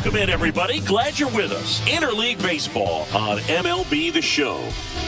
Welcome in, everybody. Glad you're with us. Interleague Baseball on MLB The Show.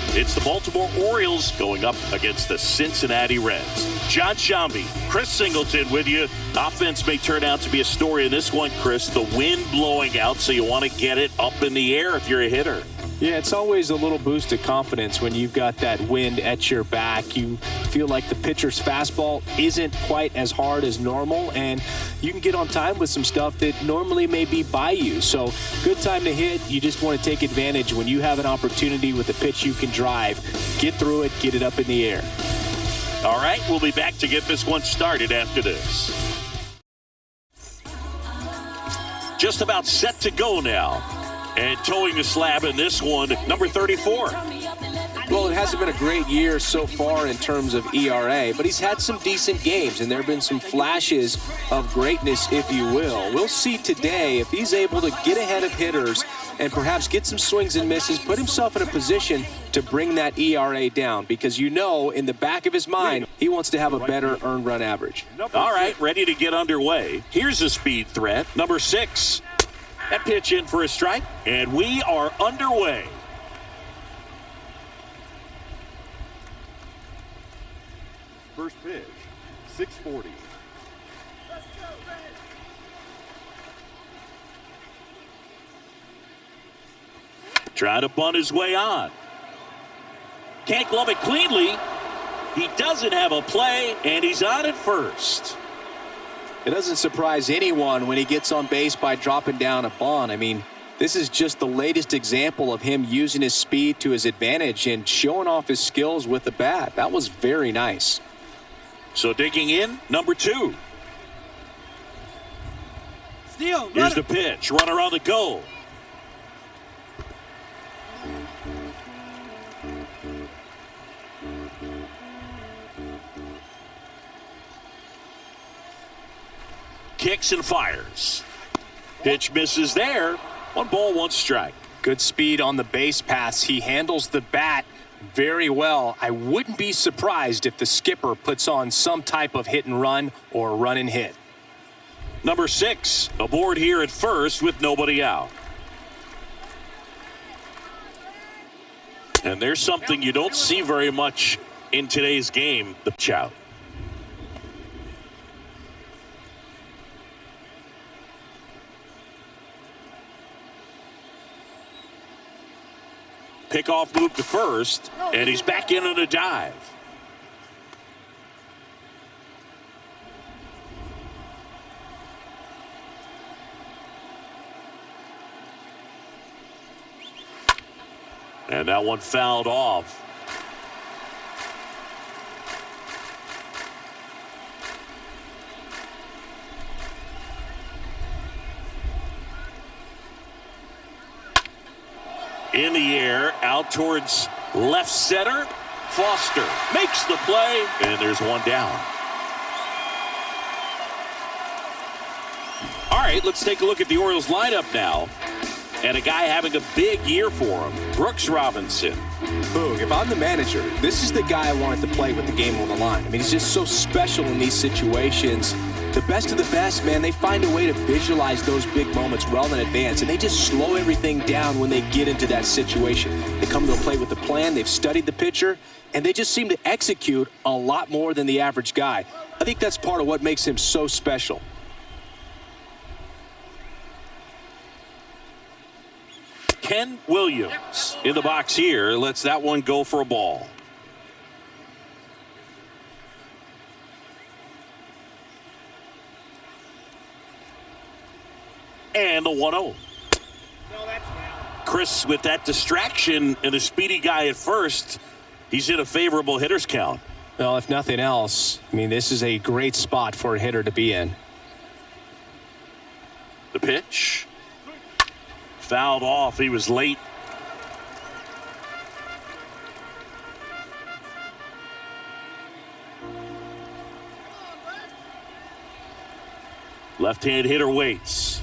It's the Baltimore Orioles going up against the Cincinnati Reds. John Shambi, Chris Singleton with you. Offense may turn out to be a story in this one, Chris. The wind blowing out, so you want to get it up in the air if you're a hitter. Yeah, it's always a little boost of confidence when you've got that wind at your back. You feel like the pitcher's fastball isn't quite as hard as normal, and you can get on time with some stuff that normally may be by you. So good time to hit. You just want to take advantage when you have an opportunity with a pitch you can drive. Get through it, get it up in the air. All right, we'll be back to get this one started after this. Just about set to go now. And towing the slab in this one, number 34. Well, it hasn't been a great year so far in terms of ERA, but he's had some decent games, and there have been some flashes of greatness, if you will. We'll see today if he's able to get ahead of hitters and perhaps get some swings and misses, put himself in a position to bring that ERA down, because you know in the back of his mind he wants to have a better earned run average. All right, ready to get underway. Here's a speed threat, number 6. That pitch in for a strike, and we are underway. First pitch, 640. Trying to bunt his way on. Can't glove it cleanly. He doesn't have a play, and he's on at first. It doesn't surprise anyone when he gets on base by dropping down a bunt. I mean, this is just the latest example of him using his speed to his advantage and showing off his skills with the bat. That was very nice. So digging in, number 2. Here's the pitch. Runner on the go. Kicks and fires. Pitch misses there. 1 ball, 1 strike. Good speed on the base paths. He handles the bat very well. I wouldn't be surprised if the skipper puts on some type of hit and run or run and hit. Number 6 aboard here at first with nobody out. And there's something you don't see very much in today's game, the chow. Pickoff move to first, and he's back in on a dive. And that one fouled off. In the air, out towards left center. Foster makes the play, and there's one down. All right, let's take a look at the Orioles lineup now. And a guy having a big year for him, Brooks Robinson. Boog, if I'm the manager, this is the guy I wanted to play with the game on the line. I mean, he's just so special in these situations. The best of the best, man, they find a way to visualize those big moments well in advance, and they just slow everything down when they get into that situation. They come to a plate with a plan, they've studied the pitcher, and they just seem to execute a lot more than the average guy. I think that's part of what makes him so special. Ken Williams in the box here lets that one go for a ball. And the 1-0. Chris, with that distraction and a speedy guy at first, he's in a favorable hitter's count. Well, if nothing else, I mean, this is a great spot for a hitter to be in. The pitch. Fouled off. He was late. Left-hand hitter waits.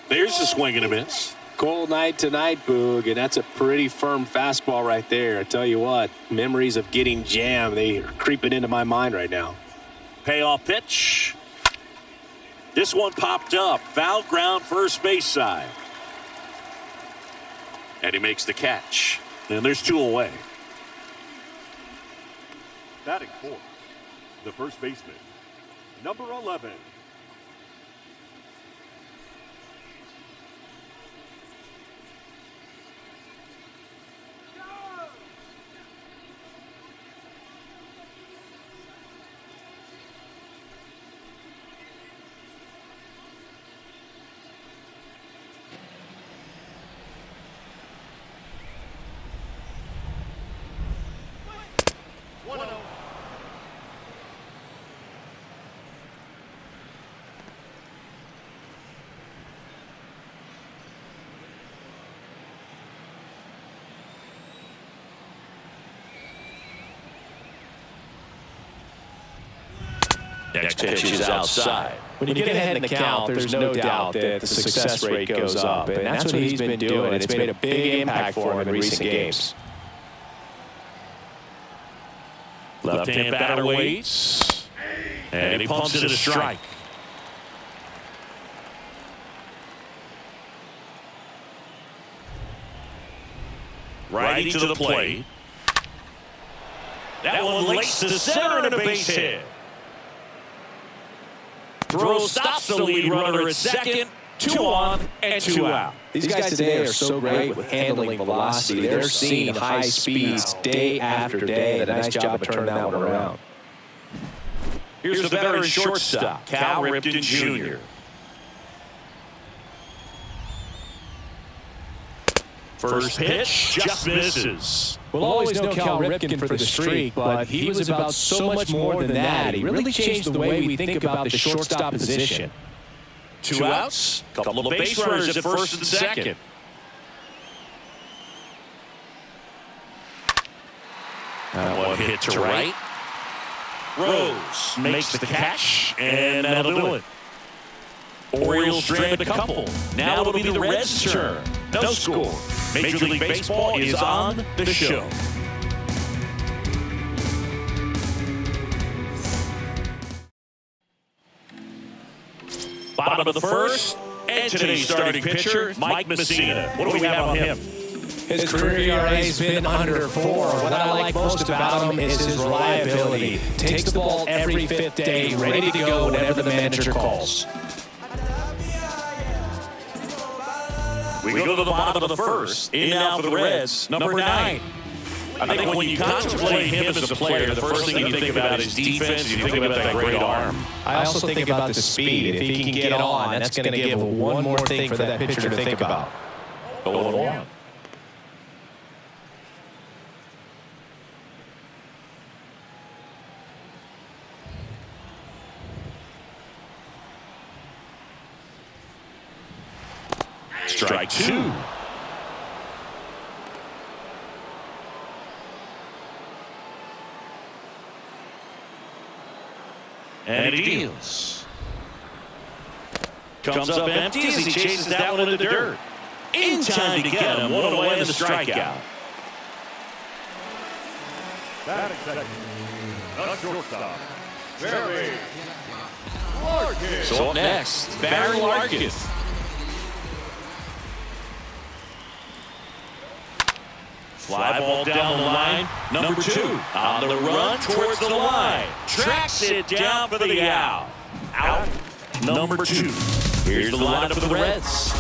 There's a swing and a miss. Cold night tonight, Boog, and that's a pretty firm fastball right there. I tell you what, memories of getting jammed, they are creeping into my mind right now. Payoff pitch. This one popped up. Foul ground, first base side. And he makes the catch. And there's 2 away. Batting fourth, the first baseman, number 11. Next pitch is outside. When you get ahead in the count, there's no doubt that the success rate goes up, and that's what he's been doing. It's made a big impact for him in recent games. Left-hand batter waits. And he pumps it a strike. Righty to the plate. That one lays to center and a base hit. Throw stops the lead runner at second. 2 on and 2 out. These guys today are so great with handling velocity. They're seeing high speeds day after day. A nice job of turning that one around. Here's the veteran shortstop, Cal Ripken Jr. First pitch just misses. We'll always know Cal Ripken for the streak, but he was about so much more than that. He really changed the way we think about the shortstop position. 2 outs, couple of base runners at first and second. That one hit to right. Rose makes the catch, and that'll do it. Orioles stranded a couple. Now it'll be the Reds' turn. No score. Major League Baseball is on the show. Bottom of the first, and today's starting pitcher, Mike Mussina. What do we have on him? His career ERA has been under 4. What I like most about him is his reliability. Takes the ball every 5th day, ready to go whenever the manager calls. We go to the bottom of the first. In now for the Reds, number 9. I think when you contemplate him as a player, the first thing you think about is defense, and you think about that great arm. I also think about the speed. If he can get on, that's going to give one more thing for that pitcher to think about. Go on. Strike 2. And he deals. Comes up empty as he chases that one into the dirt. In time to get him. 1 away and the strikeout. Batting second, the shortstop, Barry Larkin. So up next, Barry Larkin. Fly ball down the line. Number 2 on the run towards the line. Tracks it down for the out. Out. Number 2. Here's the lineup for the Reds.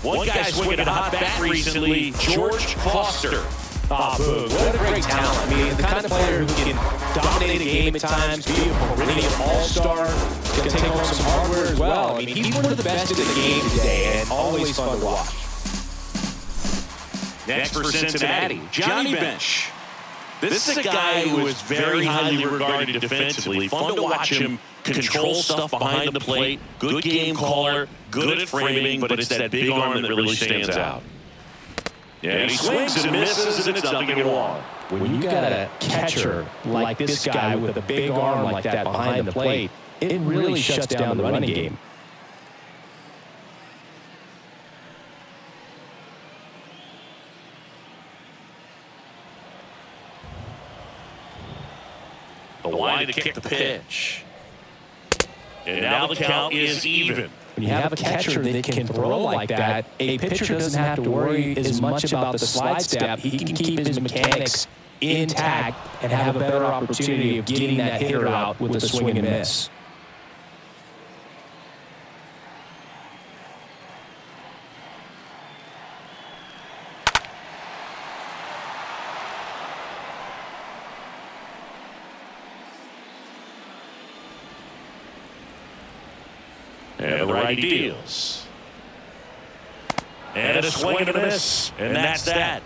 One guy swinging a hot bat recently, George Foster. What a great talent. I mean, the kind of player who can dominate a game at times, be a perennial all-star, can take home some hardware as well. I mean, he's one of the best in the game today and always fun to watch. Next for Cincinnati, Johnny Bench. This is a guy who is very highly regarded defensively. Fun to watch him control stuff behind the plate. Good game caller, good at framing, but it's that big arm that really stands out. Yeah, and he swings and misses, and it's nothing and 1. When you got a catcher like this guy with a big arm like that behind the plate, it really shuts down the running game. line to kick the pitch. And now the count is even. When you have a catcher that can throw like that, a pitcher doesn't have to worry as much about the slide step. He can keep his mechanics intact and have a better opportunity of getting that hitter out with a swing and miss. And the righty deals. And a swing and a miss. And that's that.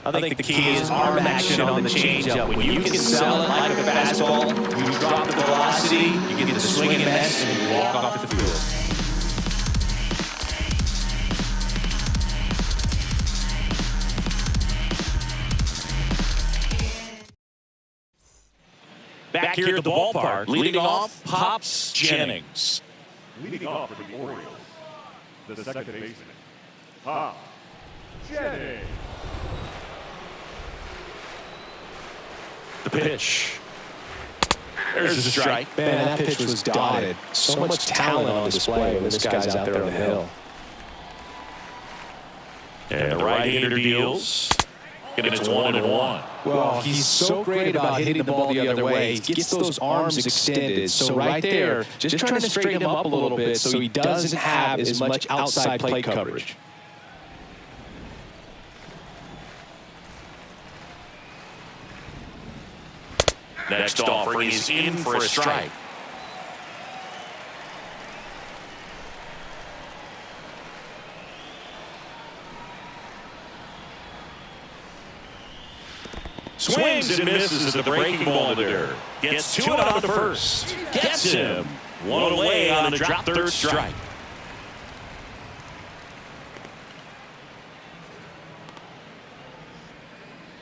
I think the key is arm action on the changeup. When you can sell it like a fastball, you drop the velocity, you get the swing and miss, and you walk off the field. Back here at the ballpark, leading off, Pops Jennings. Leading off for the Orioles, the second baseman, Paul Derringer. The pitch. There's the strike. Man, that pitch was dotted. So much talent on display when this guy's out there on the hill. And the right-hander deals. And it's 1-1. Well, he's so great about hitting the ball the other way. He gets those arms extended. So right there, just trying to straighten him up a little bit so he doesn't have as much outside plate coverage. Next offering is in for a strike. Swings and misses at the breaking ball there. Gets two out on the first. Gets him. One away on a drop third strike.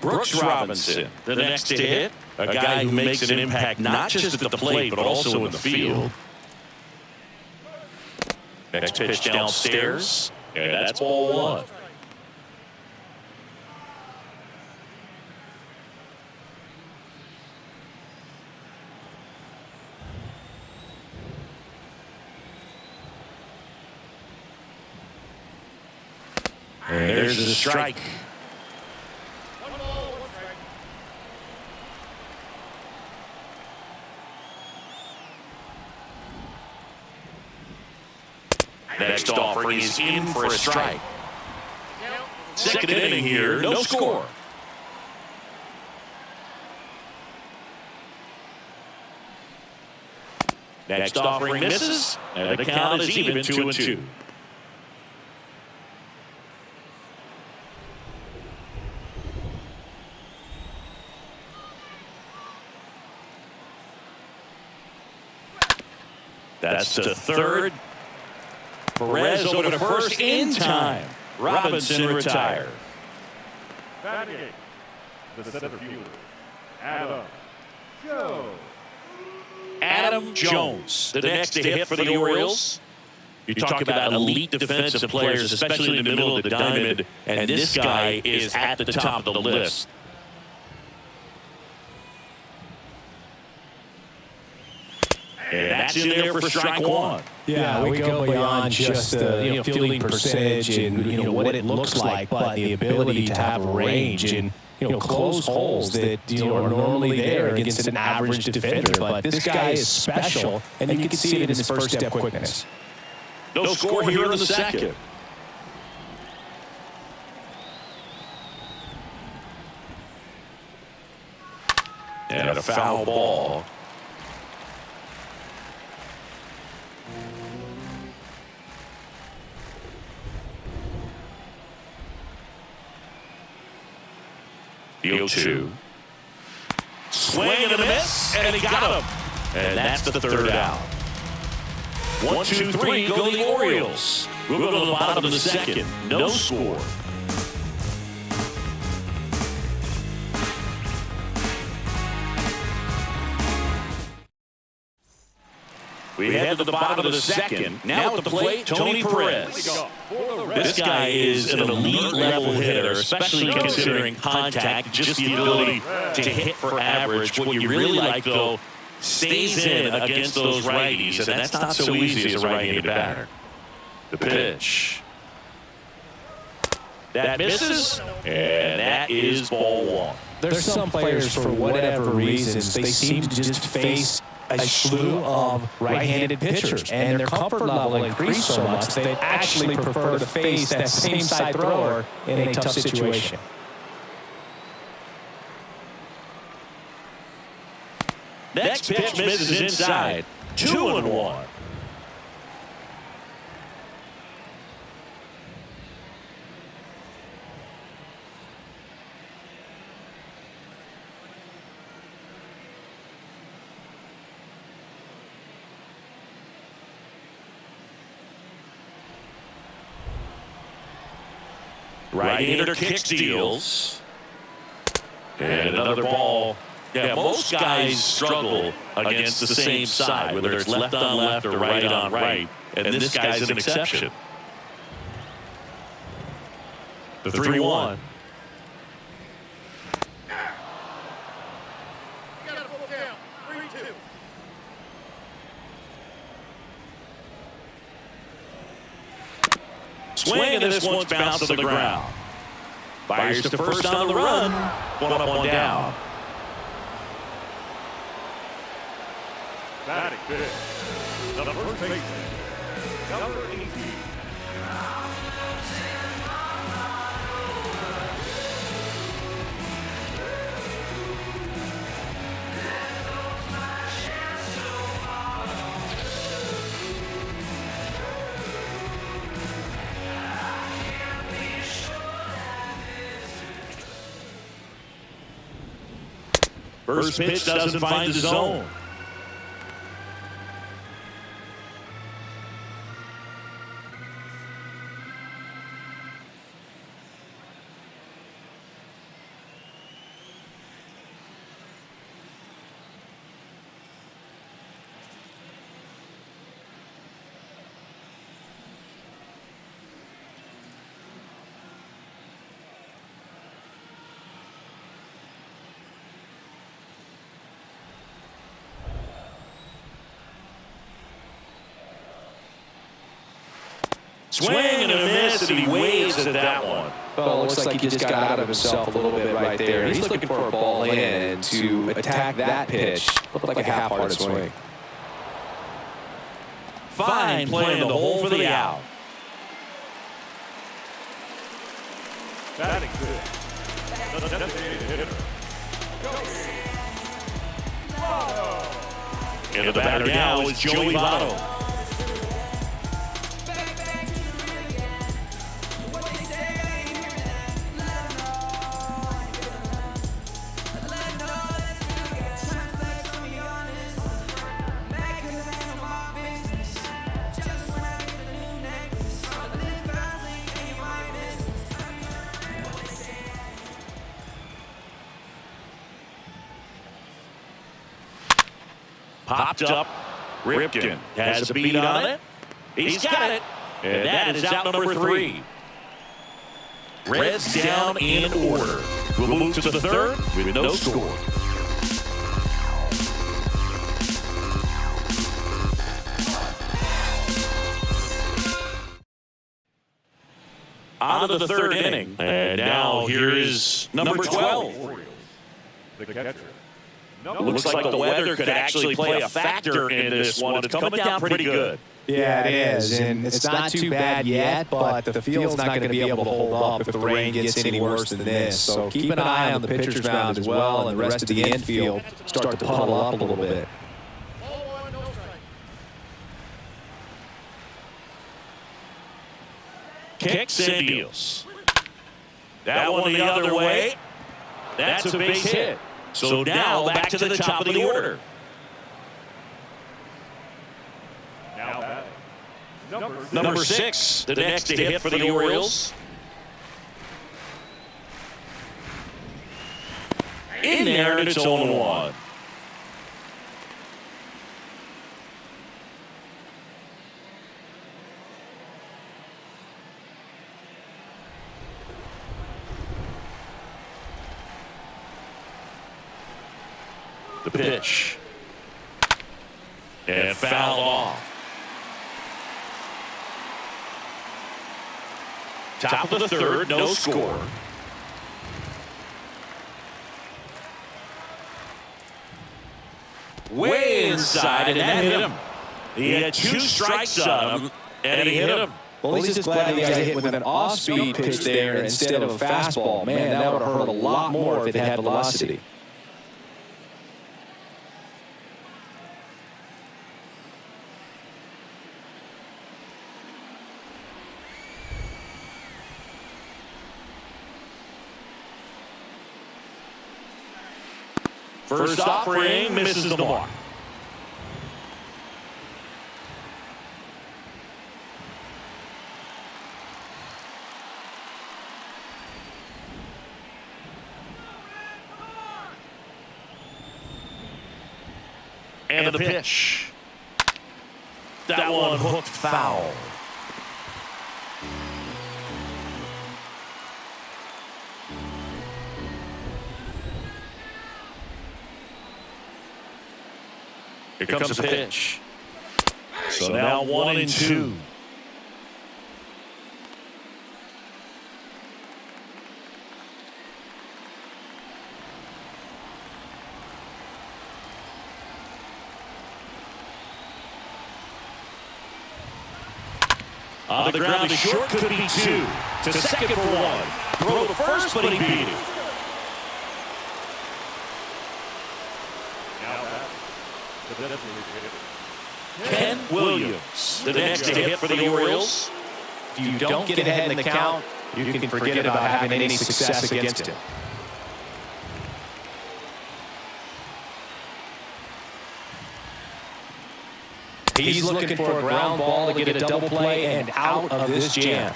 Brooks Robinson, the next to hit. A guy who makes an impact not just at the plate, but also in the field. Next pitch downstairs. And that's ball one. And there's the strike. Next offering is in for a strike. Second inning here, no score. Next offering misses, and the count is even 2-2. That's to third. Perez over to first in time. Robinson retired. Batting the center fielder, Adam Jones, the next to hit for the Orioles. You talk about elite defensive players, especially in the middle of the diamond, and this guy is at the top of the list. And that's in there for strike one. Yeah, we go beyond just the fielding percentage and what it looks like, but the ability to have range and close holes that are normally there against an average defender. But this guy is special, and you can see it in his first step quickness. No score here in the second. And a foul ball. The 0-2. Swing and a miss, and he got him. And that's the third out. 1, 2, 3, go the Orioles. We'll go to the bottom of the second. No score. We head to the bottom of the second. Now at the plate, Tony Perez. This guy is an elite level hitter, especially considering contact, just the ability to hit for average. What you really like, though, stays in against those righties, and that's not so easy as a right-handed batter. The pitch. That misses, and that is ball one. There's some players, for whatever reasons, they seem to just face a slew of right-handed pitchers, and their comfort level increased so much they actually prefer to face that same side thrower in a tough situation. Next pitch misses inside. 2-1. Right-hander kick steals. And another ball. Yeah, most guys struggle against the same side, whether it's left on left or right on right. And this guy's an exception. The 3-1. Swing, and this one's bounced to the ground. Fires to first on the run. One up, one down. Batting fifth, the first baseman, number 18. First pitch doesn't find the zone. Swing and a miss, and he waves at that one. Well, it looks like he just got out of himself a little bit right there. He's looking for a ball in, and to attack that pitch looked like a half-hearted swing. Fine playing the hole for the out. Batting fifth, the designated hitter, And the batter now is Joey Votto. Popped up. Ripken has a beat on it. He's got it. And that is out number 3. Reds down in order. We'll move to the third with no score. On to the third inning. And now here is number 12. Orioles, the catcher. Looks like the weather could actually play a factor in this one. It's coming down pretty good. Yeah, it is, and it's not too bad yet, but the field's not going to be able to hold up if the rain gets any worse than this. So keep an eye on the pitcher's mound as well, and the rest of the infield start to puddle up a little bit. Kicks and deals. That one the other way. That's a base hit. So now back to the top of the order. Now batting, Number 6, the next to hit for the Orioles. In there, and it's 0-1. The pitch. And fouled off. Top of the third, no score. Way inside, and that hit him. He had 2 strikes on him, and he hit him. Well, he's just glad he got hit with an off-speed pitch there instead of a fastball. Man, that would have hurt a lot more if it had velocity. First offering misses the mark. And the pitch. That one hooked foul. Here comes the pitch. So now 1-2. On the ground, the short could be 2. To second for 1. Throw to first, but he beat it. Ken Williams, the next to hit for the Orioles. If you don't get ahead in the count, you can forget about having any success against him. He's looking for a ground ball to get a double play and out of this jam.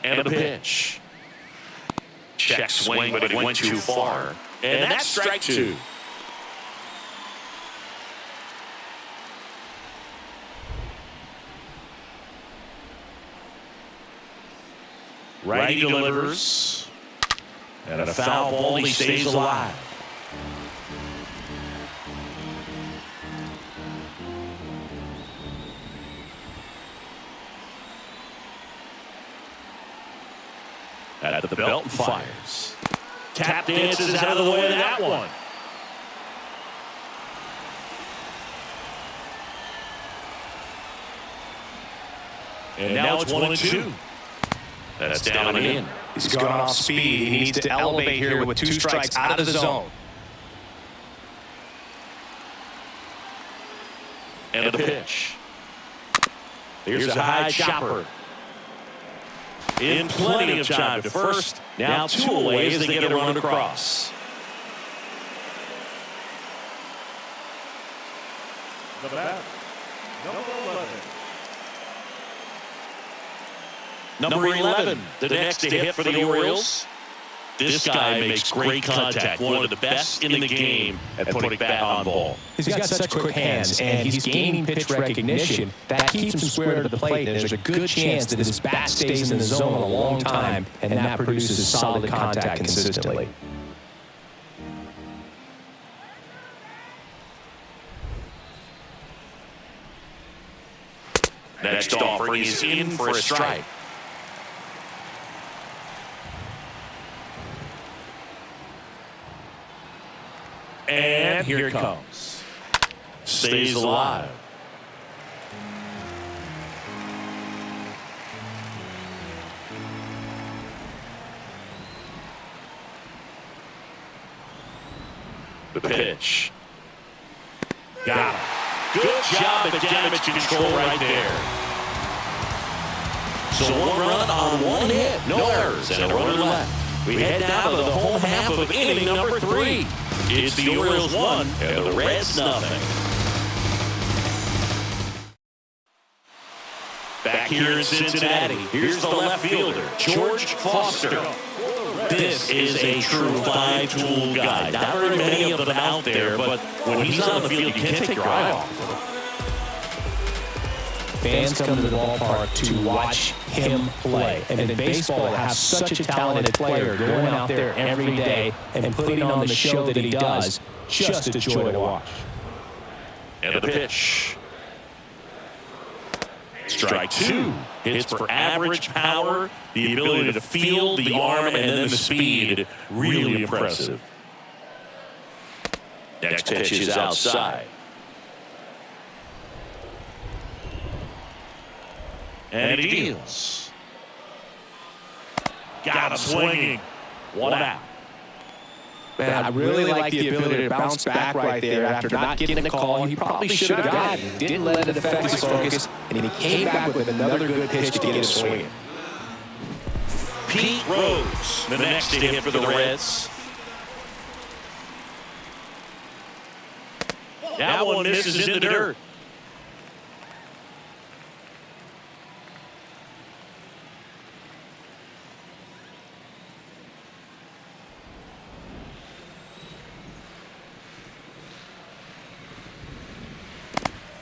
And a pitch. Check swing, but it went too far. And that's strike 2. Righty delivers. And a foul ball, he stays alive. At the belt and fires. Tap dances out of the way of that one. And now it's 1-2. That's down and in. He's gone off speed. He needs to elevate here with 2 strikes out of the zone. And the pitch. Here's a high chopper. In plenty of time to first. Now 2 away as they get a run across. The bat, number 11. Number 11, the next to hit for the Orioles. This guy makes great contact. One of the best in the game at putting bat on ball. He's got such quick hands, and he's gaining pitch recognition. That keeps him square to the plate, and there's a good chance that his bat stays in the zone a long time, and that produces solid contact consistently. Next offering is in for a strike. And here it comes. Stays alive. The pitch. Got him. Good job at damage control right there. So 1 run on 1 hit. No errors and a runner left. We head now to the home half of inning number 3. It's the Orioles 1 and the Reds nothing. Back here in Cincinnati, here's the left fielder, George Foster. This is a true 5-tool guy. Not very many of them out there, but when he's on the field, you can't take your eye off. fans come to the ballpark to watch him play. And in baseball, to have such a talented player going out there every day and putting on the show that he does, just a joy to watch. And the pitch. Strike two. Hits for average power, the ability to feel the arm, and then the speed. Really impressive. Next pitch is outside. And he deals. Got him swinging. One out. Man, I really like the ability to bounce back right there after not getting a call he probably should have gotten. Didn't let it affect his focus, and he came back with another good pitch to get him swinging. Pete Rose, the next to hit for the Reds. That one misses in the dirt.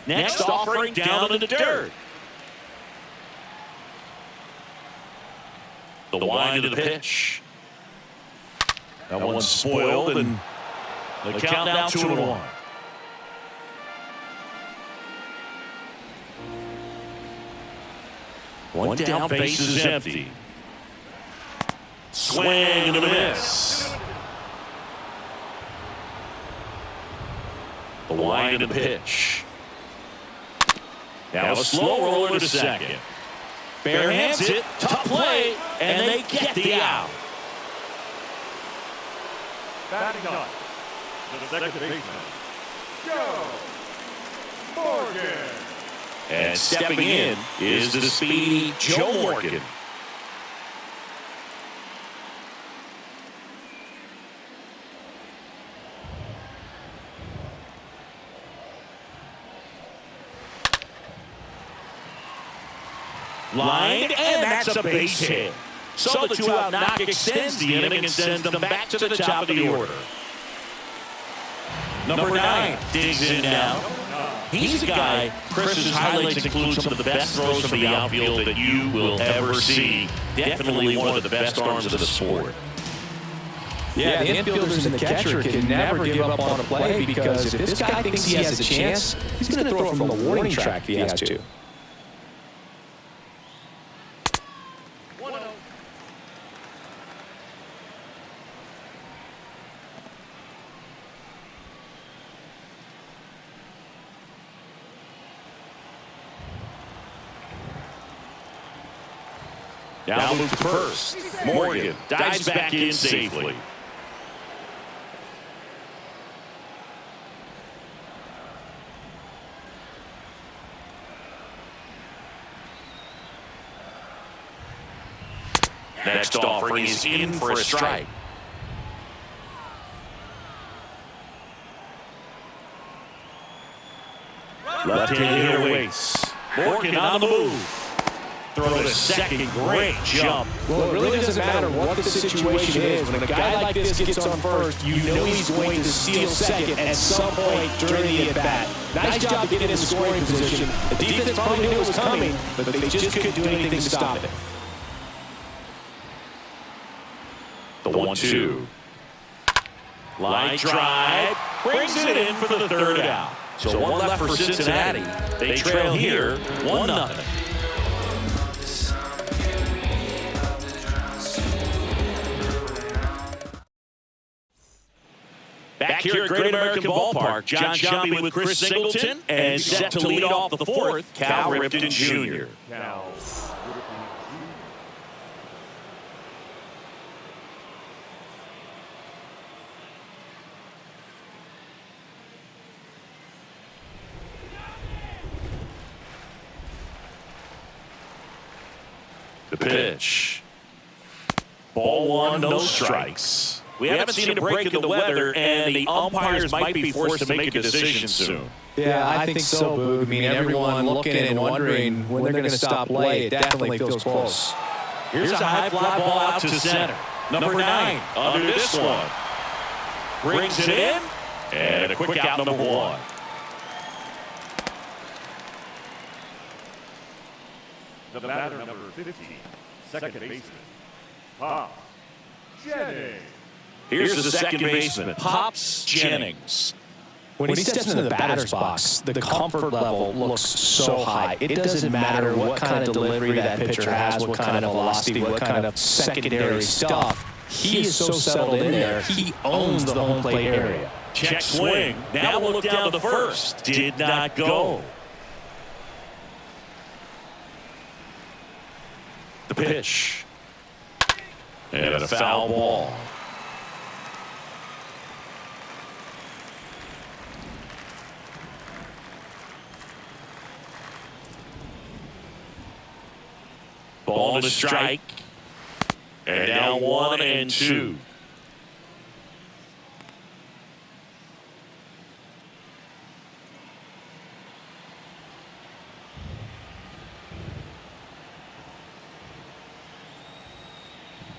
Next offering down in the dirt. The wind of the pitch. That one's spoiled, and the countdown 2-1. One down, base is empty. Swing and a miss. The wind of the pitch. Now a slow roller to second. Bare hands it, tough play, and they get the out. Batting up, the second baseman, Joe Morgan. And stepping in is the speedy Joe Morgan. Lined, and that's a base hit. So the two-out knock extends the inning and sends them back to the top of the order. Number 9 digs in now. He's a guy, Chris's highlights include some of the best throws from the outfield that you will ever see. Definitely one of the best arms of the sport. Yeah, the infielders and the catcher can never give up on a play because if this guy thinks he has a chance, he's going to throw from the warning track if he has to. Now move to first. Morgan dives back in safely. Next offering is in for a strike. Left-handed hitter waits. Morgan on the move. Throw to second, great jump. Well, it really doesn't matter what the situation is. When a guy like this gets on first, you know he's going to steal second at some point during the at-bat. Nice job to get in the scoring position. The defense probably knew it was coming, but they just couldn't do anything to stop it. The 1-2. Line drive, brings it in for the third out. So one left for Cincinnati. They trail here, 1-0. Back here at Great American Ballpark, John Shelby with Chris Singleton, and set to lead off the fourth, Cal Ripken Jr. The pitch. Ball one, no strikes. We haven't seen a break in the weather, and the umpires might be forced to make a decision soon. Yeah, I think so, Boog. I mean, everyone looking and wondering when they're going to stop play. It definitely feels close. Here's a high fly ball out to center. Number 9 under this one. Brings it in, and a quick out number 1. the batter number 50, second baseman, Pop Jennings. Here's the second baseman, Pops Jennings. When he steps into the batter's box, the comfort level looks so high. It doesn't matter what kind of delivery that pitcher has, what kind of velocity, what kind of secondary stuff. He is so settled in there, he owns the home plate area. Check swing. Now we'll look down to first. Did not go. The pitch. And a foul ball. Ball to strike. And now 1-2.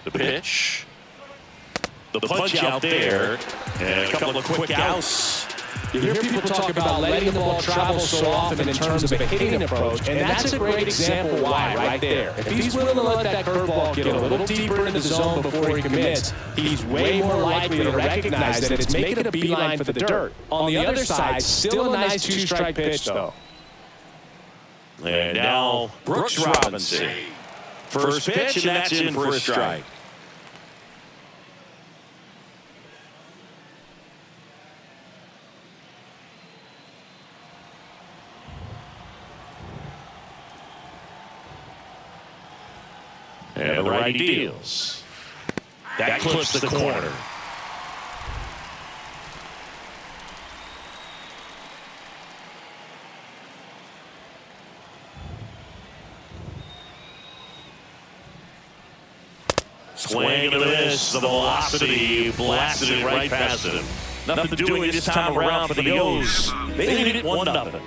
The pitch. The punch out there. And a couple of quick outs. You hear people talk about letting the ball travel so often in terms of a hitting approach, and that's a great example why right there. If he's willing to let that curveball get a little deeper in the zone before he commits, he's way more likely to recognize that it's making a beeline for the dirt. On the other side, still a nice two-strike pitch, though. And now Brooks Robinson. First pitch, and that's in for a strike. And the righty deals. That clips the corner. Swing and a miss. The velocity blasted it right past him. Nothing doing this time around for the O's. They lead it 1-0.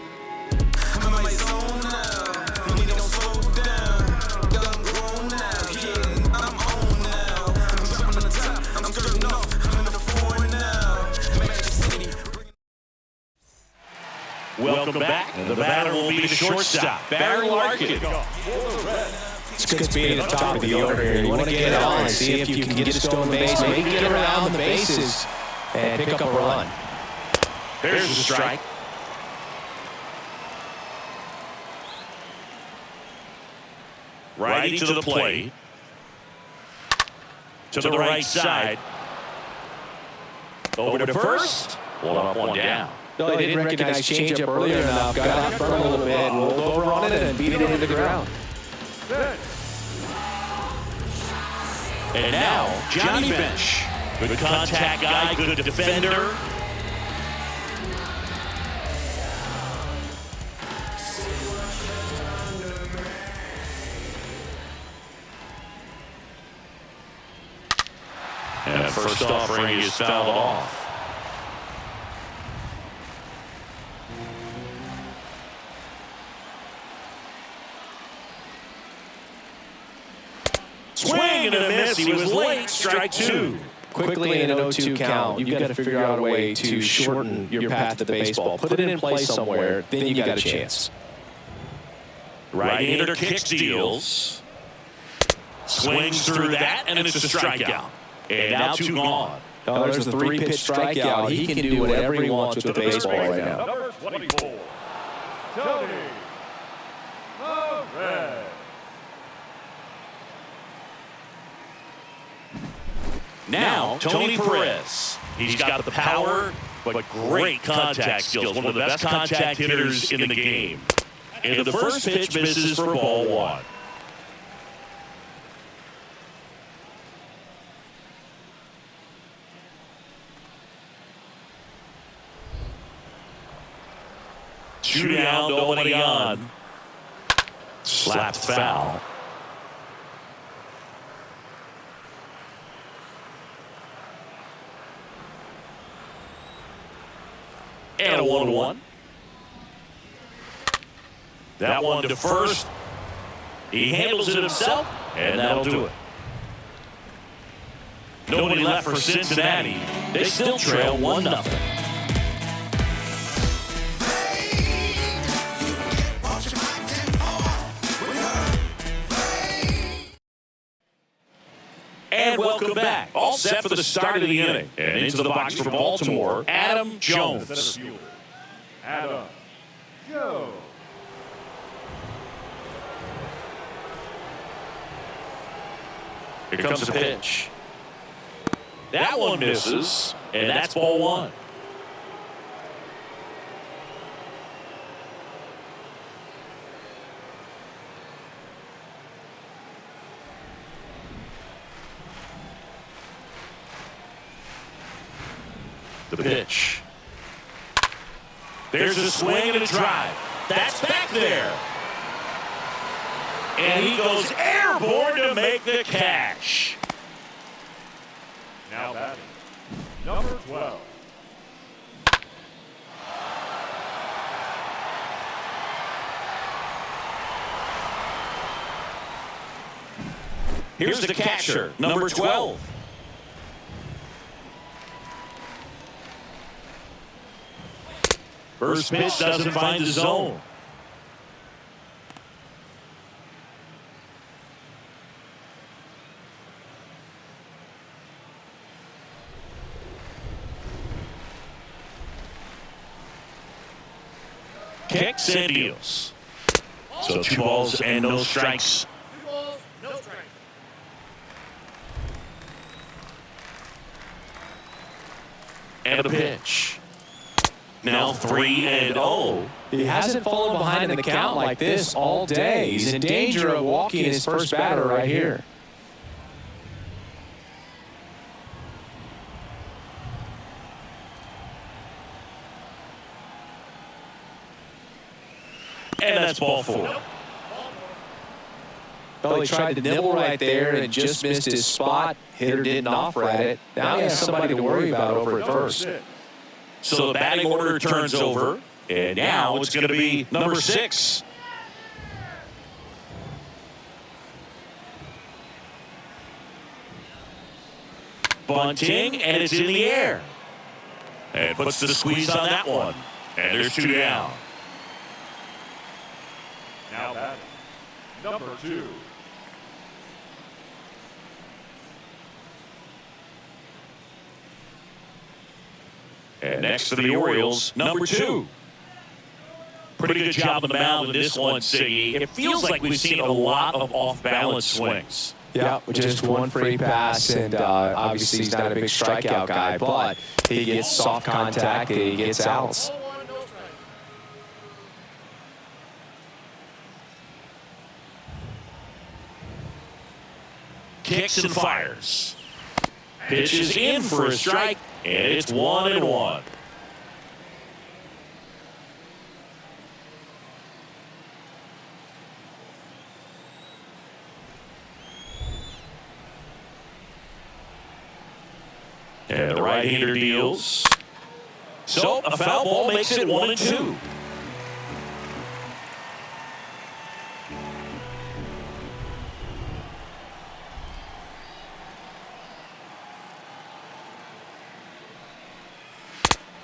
Welcome back. The batter will be the shortstop, Barry Larkin. It's good to be at the top of the order here. You want to get it on and see if you can get a stolen base, maybe get around the bases and pick up a run. There's the strike. Righty to the plate. To the right side. Over to first. One up, one down. No, they didn't recognize changeup earlier enough. Got out front a little bit, rolled over on it, and beat it into the ground. And now, Johnny Bench. Good contact guy, good defender. And first offering is fouled off. Swing and a miss. He was late. Strike two. Quickly in an 0-2 count, you've got to figure out a way to shorten your path to the baseball. Put it in play somewhere, then you got a chance. Right-hander kick steals. Swings through that, and it's a strikeout. And now two gone. Oh, there's a three-pitch strikeout. He can do whatever he wants with the baseball right now. Number 24, Tony Perez. Now, Tony Perez. He's got the power, but great contact skills. One of the best contact hitters in the game. And the first pitch misses for ball one. Two down, nobody on. Slapped foul. And a 1-1. That one to first. He handles it himself, and that'll do it. Nobody left for Cincinnati. They still trail 1-0. And welcome back. All set for the start of the inning. And into the box for Baltimore, Adam Jones. Adam Jones. Here comes the pitch. That one misses, and that's ball one. The pitch. There's a swing and a drive. That's back there. And he goes airborne to make the catch. Now batting, number 12. Here's the catcher, number 12. First pitch doesn't find the zone. Kicks and deals. So 2 balls and no strikes. 2 balls, no strikes. And a pitch. Now 3-0. He hasn't fallen behind in the count like this all day. He's in danger of walking his first batter right here. And that's ball 4. Well, he tried to nibble right there and just missed his spot. Hitter didn't offer at it. Now he has somebody to worry about over at first. So the batting order turns over, and now it's going to be number 6. Bunting, and it's in the air. And puts the squeeze on that one. And there's 2 down. Now batting, number 2. And next for the Orioles, number 2. Pretty good job on the mound in this one, Siggy. It feels like we've seen a lot of off-balance swings. Yeah, just one free pass, and obviously he's not a big strikeout guy, but he gets soft contact and he gets outs. Ball 1 and no strikes. Kicks and fires. Pitches in for a strike, and it's 1-1. And the right-hander deals. So a foul ball makes it 1-2.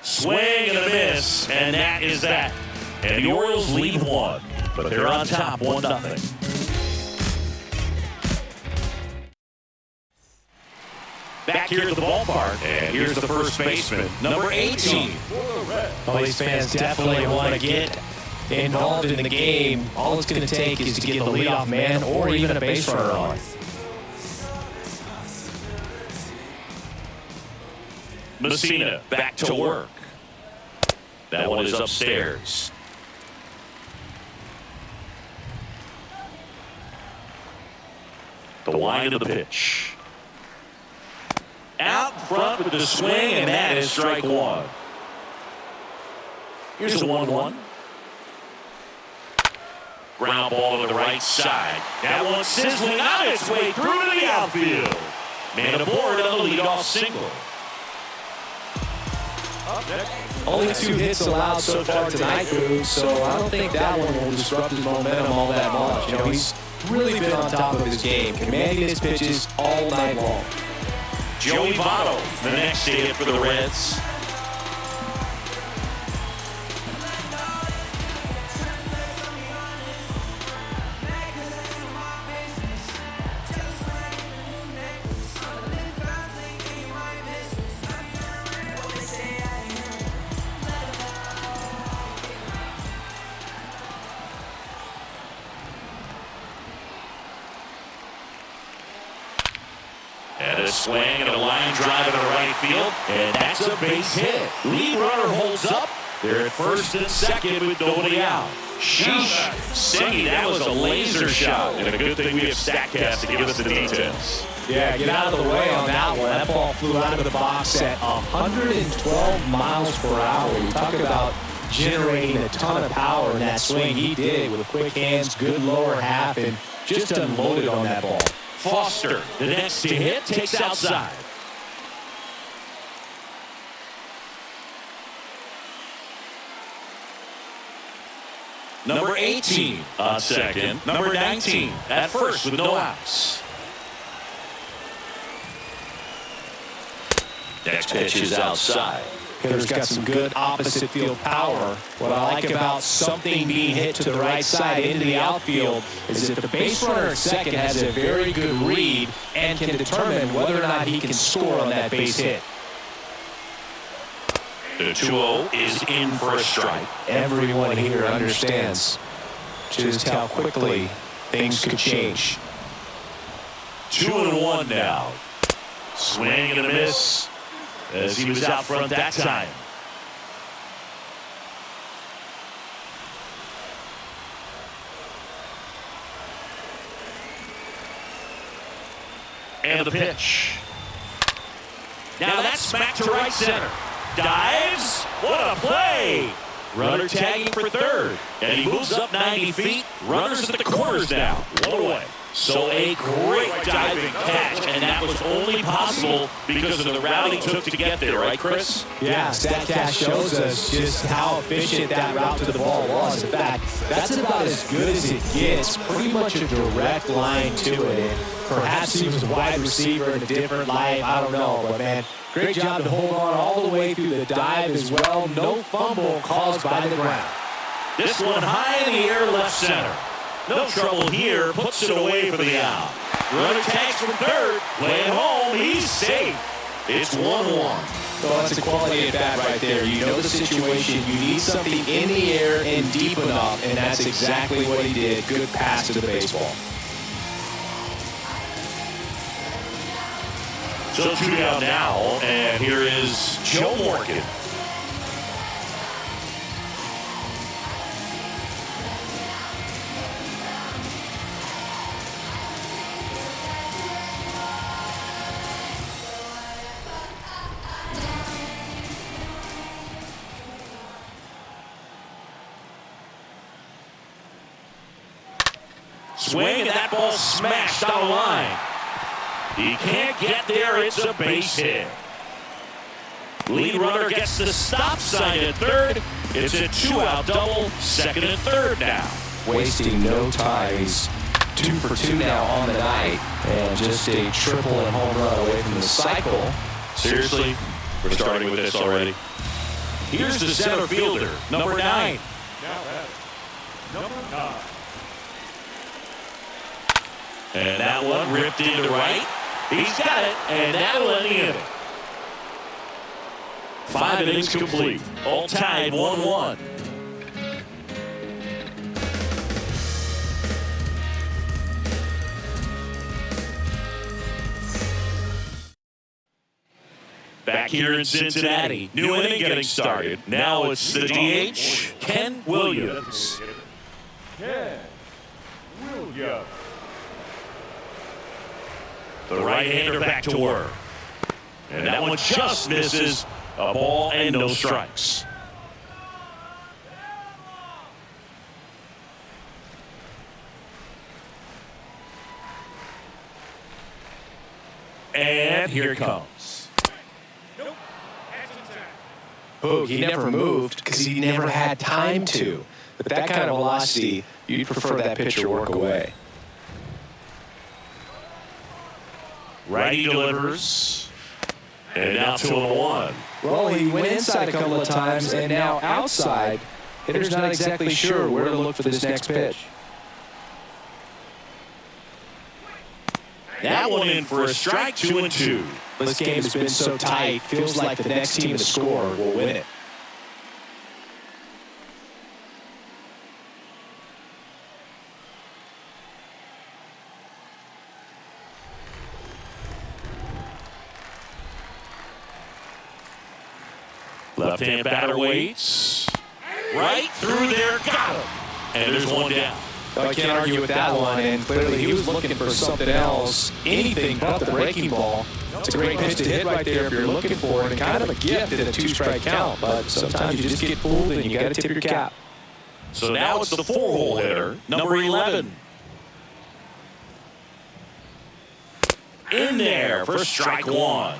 Swing and a miss, and that is that. And the Orioles lead 1, but they're on top 1-0. Back here at the ballpark, and here's the first baseman, number 18. Well, these fans definitely want to get involved in the game. All it's going to take is to get the leadoff man or even a base runner on. Mussina back to work. That one is upstairs. The wind of the pitch. Out front with the swing, and that is strike 1. Here's a 1-1. Ground ball to the right side. That one sizzling on its way through to the outfield. Man aboard on the leadoff single. Only 2 hits allowed so far tonight, Boo, so I don't think that one will disrupt his momentum all that much. You know, he's really been on top of his game, commanding his pitches all night long. Joey Votto, the next hit for the Reds. swing and a line drive into right field, and that's a base hit. Lead runner holds up. They're at first and second with nobody out. Sheesh. Siggy, that was a laser shot. And a good thing we have StatCast to give us the details. Yeah, get out of the way on that one. That ball flew out of the box at 112 miles per hour. You talk about generating a ton of power in that swing. He did with quick hands, good lower half, and just unloaded on that ball. Foster, the next to hit, takes outside. Number 18 on second. Number 19 at first with no outs. Next pitch is outside. Hitter's got some good opposite field power. What I like about something being hit to the right side into the outfield is that the base runner at second has a very good read and can determine whether or not he can score on that base hit. The 2-0 is in for a strike. Everyone here understands just how quickly things could change. 2-1 now. Swing and a miss as he was out front that time. And the pitch. Now that's smacked to right center. Dives. What a play. Runner tagging for third. And he moves up 90 feet. Runners at the corners now. One away. So a great diving catch, and that was only possible because of the route he took to get there, right, Chris? Yeah, StatCast shows us just how efficient that route to the ball was. In fact, that's about as good as it gets. Pretty much a direct line to it. And perhaps he was a wide receiver in a different life. I don't know. But, man, great job to hold on all the way through the dive as well. No fumble caused by the ground. This one high in the air, left center. No trouble here, puts it away for the out. Runner tags from third, playing home, he's safe. It's 1-1. Well, that's a quality at bat right there. You know the situation. You need something in the air and deep enough, and that's exactly what he did. Good pass to the baseball. So 2 down now, and here is Joe Morgan. Swing, and that ball smashed out of line. He can't get there. It's a base hit. Lead runner gets the stop sign at third. It's a 2-out double, second and third now. Wasting no time. He's 2 for 2 now on the night, and just a triple and home run away from the cycle. Seriously, we're starting with this already. Here's the center fielder, number 9. Now at number 9. And that one ripped into right. He's got it, and that'll end the inning. 5 innings complete. All tied 1-1. Back here in Cincinnati, new inning getting started. Now it's the DH, Ken Williams. Ken Williams. The right-hander back to work. And that one just misses. A ball and no strikes. And here it comes. Boog, he never moved because he never had time to. But that kind of velocity, you'd prefer that pitcher work away. Righty delivers. And now 2-1. Well, he went inside a couple of times, and now outside. Hitter's not exactly sure where to look for this next pitch. That one in for a strike, 2-2. This game has been so tight, feels like the next team to score will win it. Left-hand batter waits. Right through there, got him. And there's one down. I can't argue with that one, and clearly he was looking for something else, anything but the breaking ball. It's a great pitch to hit right there if you're looking for it, and kind of a gift at a 2-strike count, but sometimes you just get fooled and you got to tip your cap. So now it's the 4-hole hitter, number 11. In there for strike one.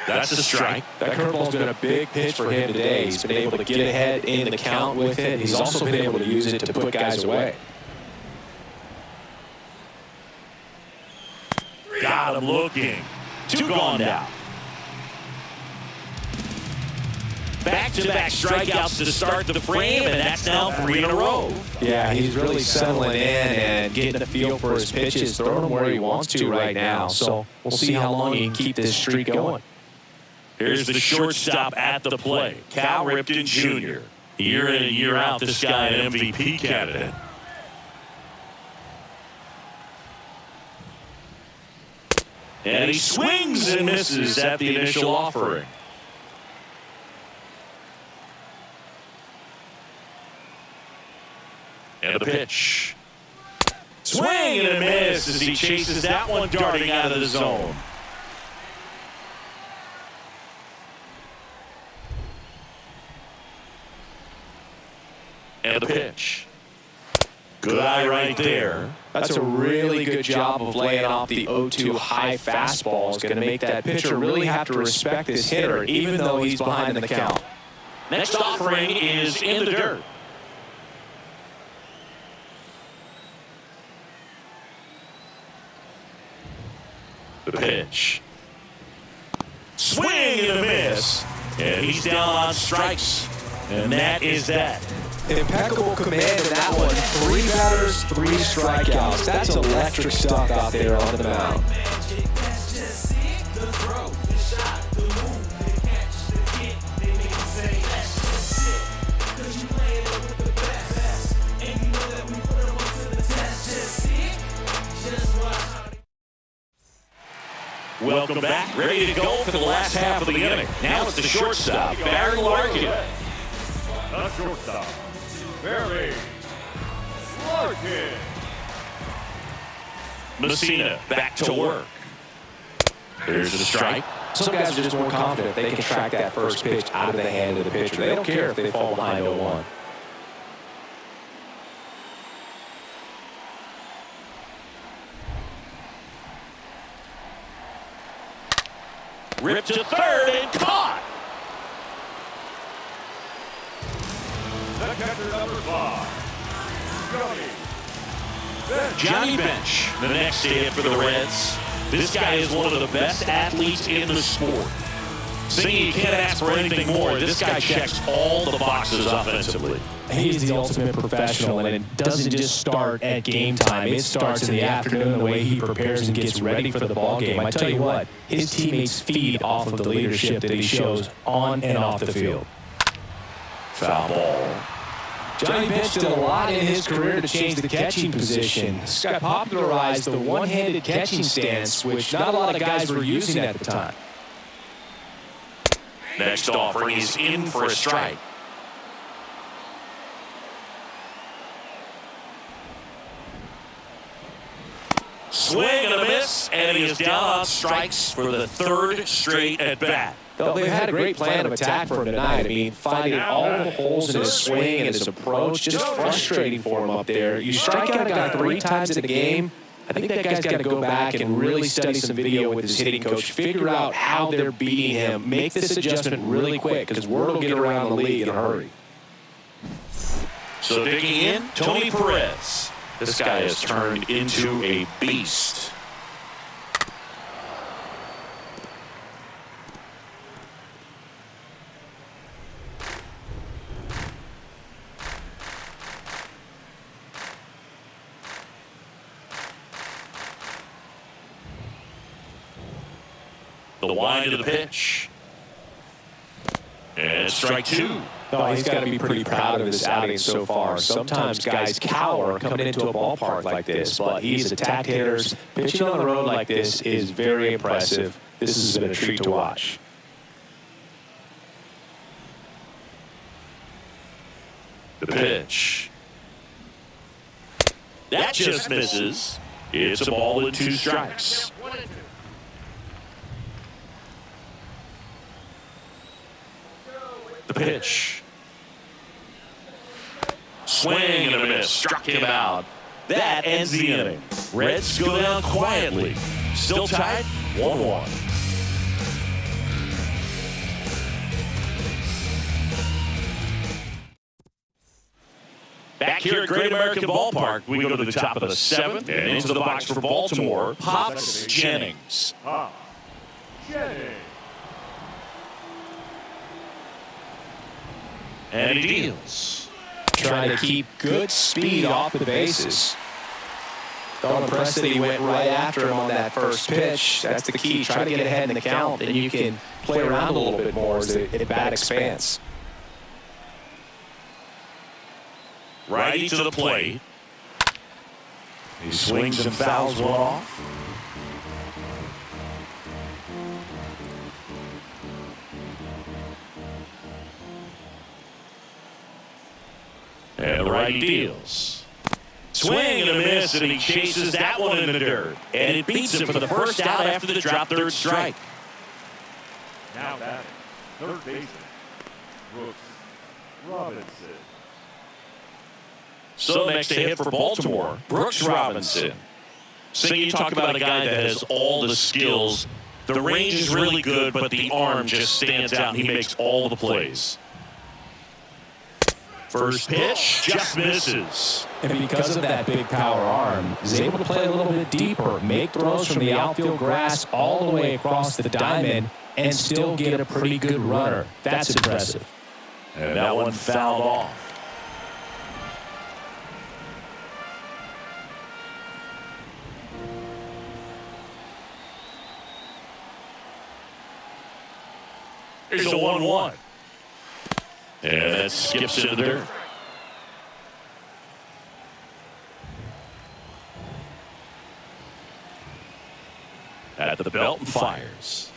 That's a strike. That curveball's been a big pitch for him today. He's been able to get ahead in the count with it. He's also been able to use it to put guys away. Got him looking. 2 gone now. Back-to-back strikeouts to start the frame, and that's now 3 in a row. Yeah, he's really settling in and getting a feel for his pitches, throwing them where he wants to right now. So we'll see how long he can keep this streak going. Here's the shortstop at the plate, Cal Ripken Jr. Year in and year out, this guy an MVP candidate. And he swings and misses at the initial offering. And the pitch. Swing and a miss as he chases that one darting out of the zone. And the pitch. Good eye right there. That's a really good job of laying off the 0-2 high fastball. It's going to make that pitcher really have to respect this hitter, even though he's behind in the count. Next offering is in the dirt. The pitch. Swing and a miss. And he's down on strikes. And that is that. Impeccable command in that one. 3 batters, 3 strikeouts. That's electric stuff out there on the mound. Welcome back. Ready to go for the last half of the inning. Now it's the shortstop, Barry Larkin. The shortstop, Barry Larkin. Mussina back to work. There's the strike. Some guys are just more confident they can track that first pitch out of the hand of the pitcher. They don't care if they fall behind 0-1. Ripped to third and caught. The catcher, number 5, Johnny Bench, the next hit for the Reds. This guy is one of the best athletes in the sport. Singing, you can't ask for anything more. This guy checks all the boxes offensively. He's the ultimate professional, and it doesn't just start at game time. It starts in the afternoon, the way he prepares and gets ready for the ball game. I tell you what, his teammates feed off of the leadership that he shows on and off the field. Foul ball. Johnny Bench did a lot in his career to change the catching position. This guy popularized the one-handed catching stance, which not a lot of guys were using at the time. Next offering is in for a strike. Swing and a miss, and he is down on strikes for the 3rd straight at bat. They've had a great plan of attack for him tonight. I mean, finding all the holes in his swing and his approach, just frustrating for him up there. You strike out a guy 3 times in a game, I think that guy's got to go back and really study some video with his hitting coach, figure out how they're beating him, make this adjustment really quick, because word will get around the league in a hurry. So digging in, Tony Perez. This guy has turned into a beast. The wind of the pitch. And strike two. Oh, he's got to be pretty proud of his outing so far. Sometimes guys cower coming into a ballpark like this, but he's attacked hitters. Pitching on the road like this is very impressive. This has been a treat to watch. The pitch. That just misses. It's a ball and 2 strikes. The pitch. Swing and a miss. Struck him out. That ends the inning. Reds go down quietly. Still tied 1-1. Back here at Great American Ballpark, we go to the top of the 7th and into the box for Baltimore. Pops Jennings. Jennings. And he deals. Trying to keep good speed off the bases. Don't impress that he went right after him on that first pitch. That's the key. Try to get ahead in the count, and you can play around a little bit more as the bat expands. Righty to the plate. He swings and fouls one off. And the righty deals. Swing and a miss, and he chases that one in the dirt. And it beats him for the first out after the drop third strike. Now batting, third baseman, Brooks Robinson. So next to hit for Baltimore, Brooks Robinson. So you talk about a guy that has all the skills. The range is really good, but the arm just stands out, and he makes all the plays. First pitch just misses. And because of that big power arm, he's able to play a little bit deeper, make throws from the outfield grass all the way across the diamond, and still get a pretty good runner. That's impressive. And that one fouled off. Here's a 1-1. And that skips to the dirt. At the belt and fires.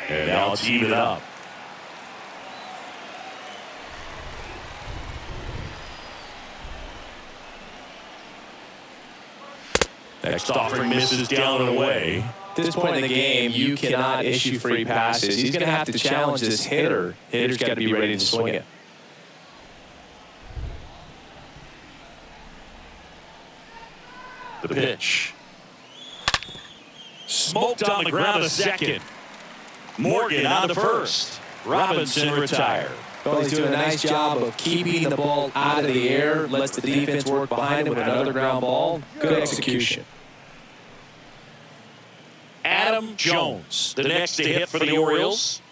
And now it's even up. Next offering misses down and away. At this point in the game, you cannot issue free passes. He's going to have to challenge this hitter. Hitter's got to be ready to swing it. The pitch. Smoked on the ground to second. Morgan on to first. Robinson retired. Well, he's doing a nice job of keeping the ball out of the air, lets the defense work behind him with another ground ball. Good execution. Adam Jones, the next to hit for the Orioles.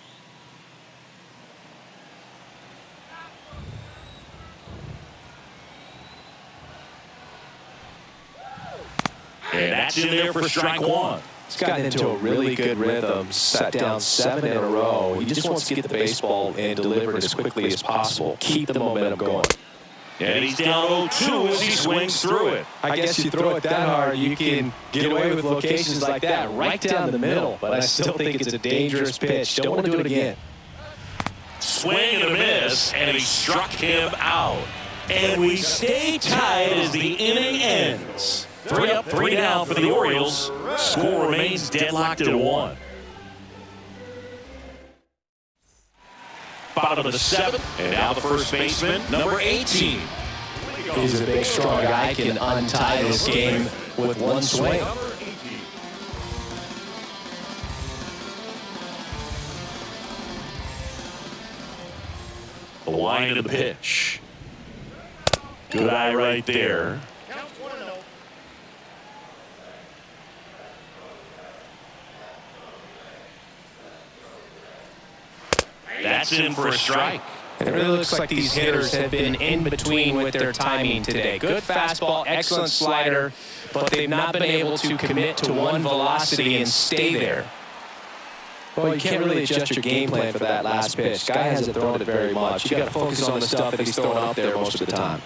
And that's in there for strike one. He's gotten into a really good rhythm, sat down 7 in a row. He just wants to get the baseball and deliver it as quickly as possible. Keep the momentum going. And he's down 0-2 as he swings through it. I guess you throw it that hard, you can get away with locations like that right down the middle. But I still think it's a dangerous pitch. Don't want to do it again. Swing and a miss, and he struck him out. And we stay tied as the inning ends. 3 up, 3 down for the Orioles. Score remains deadlocked at 1. Bottom of the 7th, and now the first baseman, number 18. He's a big, strong guy, can untie this game with one swing. The line of the pitch. Good eye right there. That's in for a strike. It really looks like these hitters have been in between with their timing today. Good fastball, excellent slider, but they've not been able to commit to one velocity and stay there. Well, you can't really adjust your game plan for that last pitch. Guy hasn't thrown it very much. You got to focus on the stuff that he's throwing out there most of the time.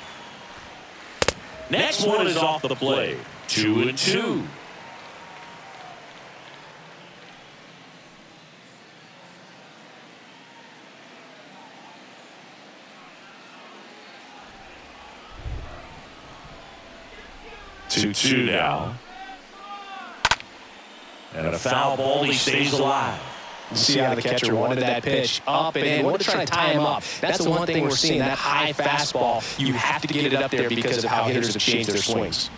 Next one is off the plate. 2-2. Two now. And a foul ball, he stays alive. See how the catcher wanted that pitch up and in. Wanted to try to tie him up. That's the one thing we're seeing, that high fastball. You have to get it up there because of how hitters have changed their swings.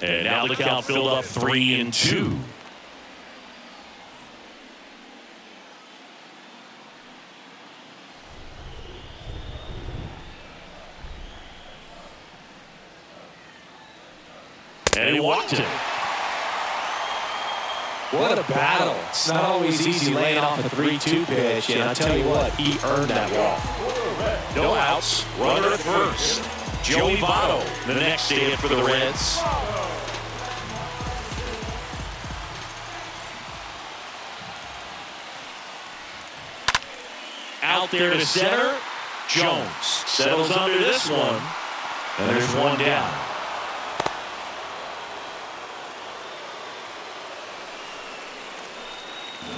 And now the count filled up 3-2. And he walked him. What a battle. It's not always easy laying off a 3-2 pitch, and I'll tell you what, he earned that walk. No outs, runner at first. Joey Votto, the next stand for the Reds. Out there to center. Jones settles under this one. And there's one down.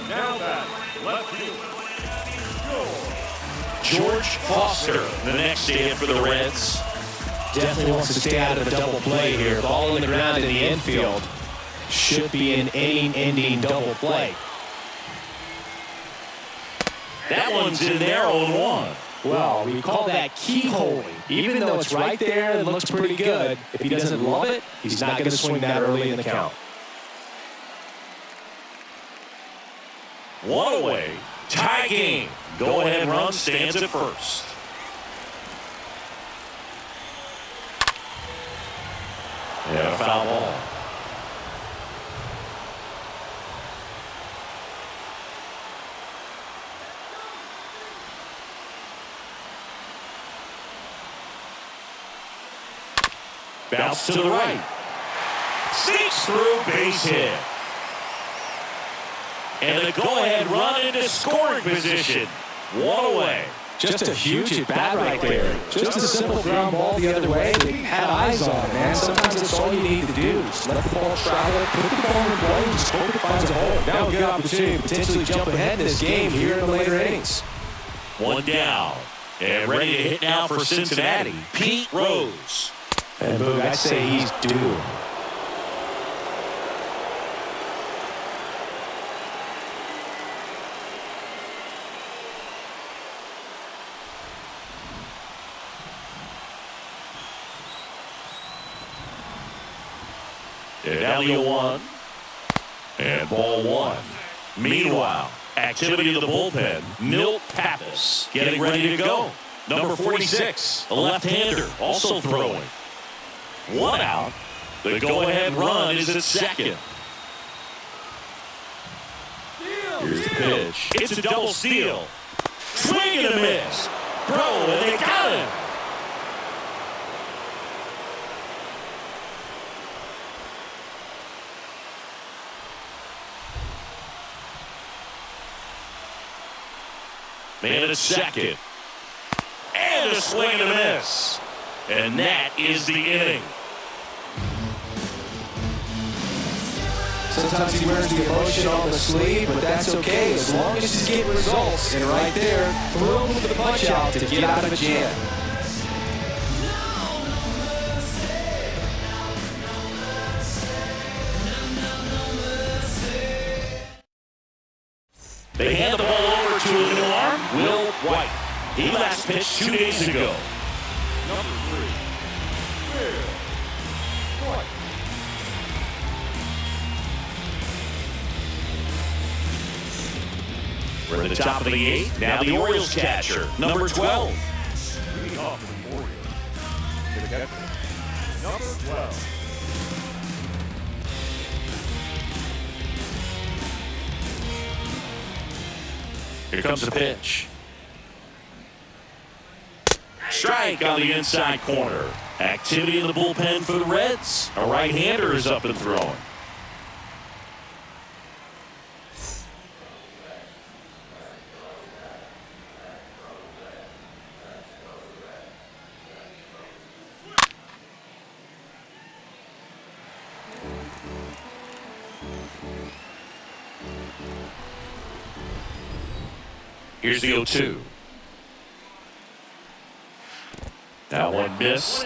Now back, left field. George Foster, the next stand for the Reds. Definitely wants to stay out of the double play here. Ball in the ground in the infield. Should be an inning-ending double play. That one's in there, 0-1. Well, we call that keyholing. Even though it's right there and looks pretty good, if he doesn't love it, he's not going to swing that early in the count. One away. Tie game. Go ahead run stands at first. Yeah, foul ball. Bounce to the right. Sneaks through, base hit. And the go-ahead run into scoring position. One away. Just a huge at-bat right there. Just a simple ground ball the other way. They had eyes on it, man. Sometimes that's all you need to do. Just let the ball travel, put the ball in play, and just hope it finds a hole. Now a good opportunity to potentially jump ahead in this game here in the later innings. One down. And ready to hit now for Cincinnati, Pete Rose. And Boog, I'd say he's due. And now the 1. And ball 1. Meanwhile, activity of the bullpen. Milt Pappas getting ready to go. Number 46, a left-hander, also throwing. One out. The go-ahead run is at second. Here's the pitch. It's a double steal. Swing and a miss. Throw, and they got him. Man at second. And a swing and a miss. And that is the inning. Sometimes he wears the emotion on the sleeve, but that's okay as long as he's getting results. And right there, throw him with the punch out to get out of a jam. They hand the ball over to a new arm, Will White. He last pitched 2 days ago. Number 3, Will White. We're at the top of the 8th. Now the Orioles catcher, number 12. Leading off for the Orioles. To the catcher, number 12. Here comes the pitch. Strike on the inside corner. Activity in the bullpen for the Reds. A right-hander is up and throwing. Here's the 0-2. That one missed.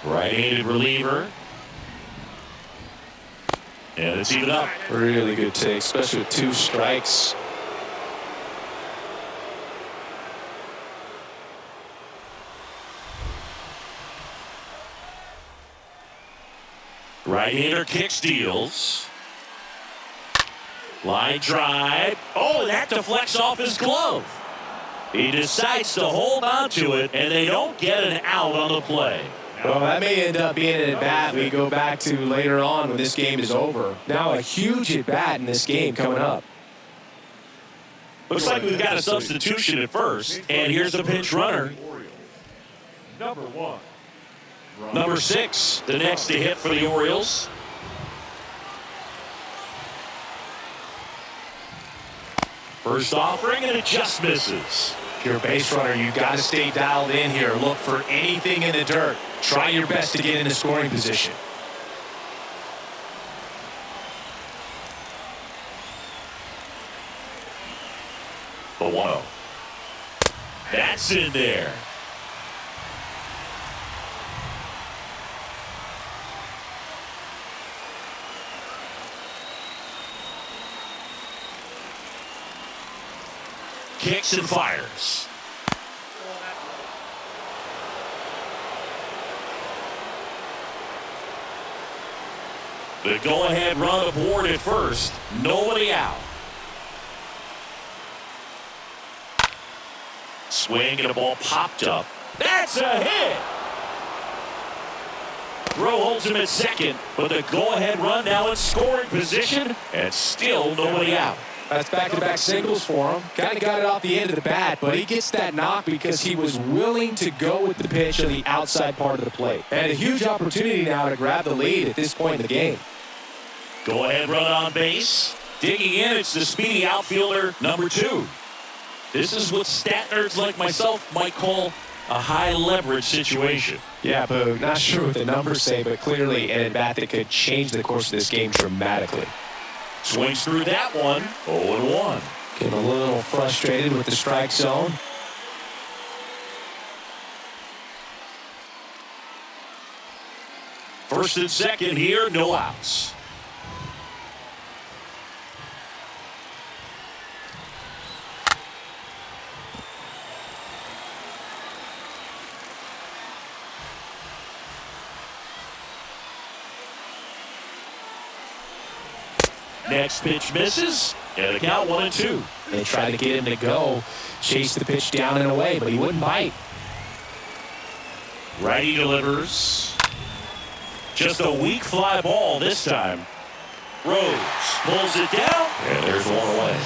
Right-handed reliever. And it's even up. Really good take, especially with 2 strikes. Right-hander kick steals. Line drive. Oh, and that deflects off his glove. He decides to hold on to it, and they don't get an out on the play. Well, that may end up being an at-bat we go back to later on when this game is over. Now a huge at-bat in this game coming up. Looks like we've got a substitution at first, and here's the pinch runner. Number 6, the next to hit for the Orioles. First offering, and it just misses. If you're a base runner, you've got to stay dialed in here. Look for anything in the dirt. Try your best to get in a scoring position. The 1-0. That's in there. Kicks and fires. The go-ahead run aboard at first. Nobody out. Swing and a ball popped up. That's a hit. Throw holds him at second, but the go-ahead run now in scoring position, and still nobody out. That's back-to-back singles for him. Kind of got it off the end of the bat, but he gets that knock because he was willing to go with the pitch on the outside part of the plate. And a huge opportunity now to grab the lead at this point in the game. Go ahead, run on base. Digging in, it's the speedy outfielder, number 2. This is what stat nerds like myself might call a high leverage situation. Yeah, Boo. Not sure what the numbers say, but clearly an at-bat that could change the course of this game dramatically. Swings through that one, 0-1. Getting a little frustrated with the strike zone. First and second here, no outs. Next pitch misses, and the count 1-2. They tried to get him to go, chase the pitch down and away, but he wouldn't bite. Righty delivers. Just a weak fly ball this time. Rose pulls it down, and there's one away.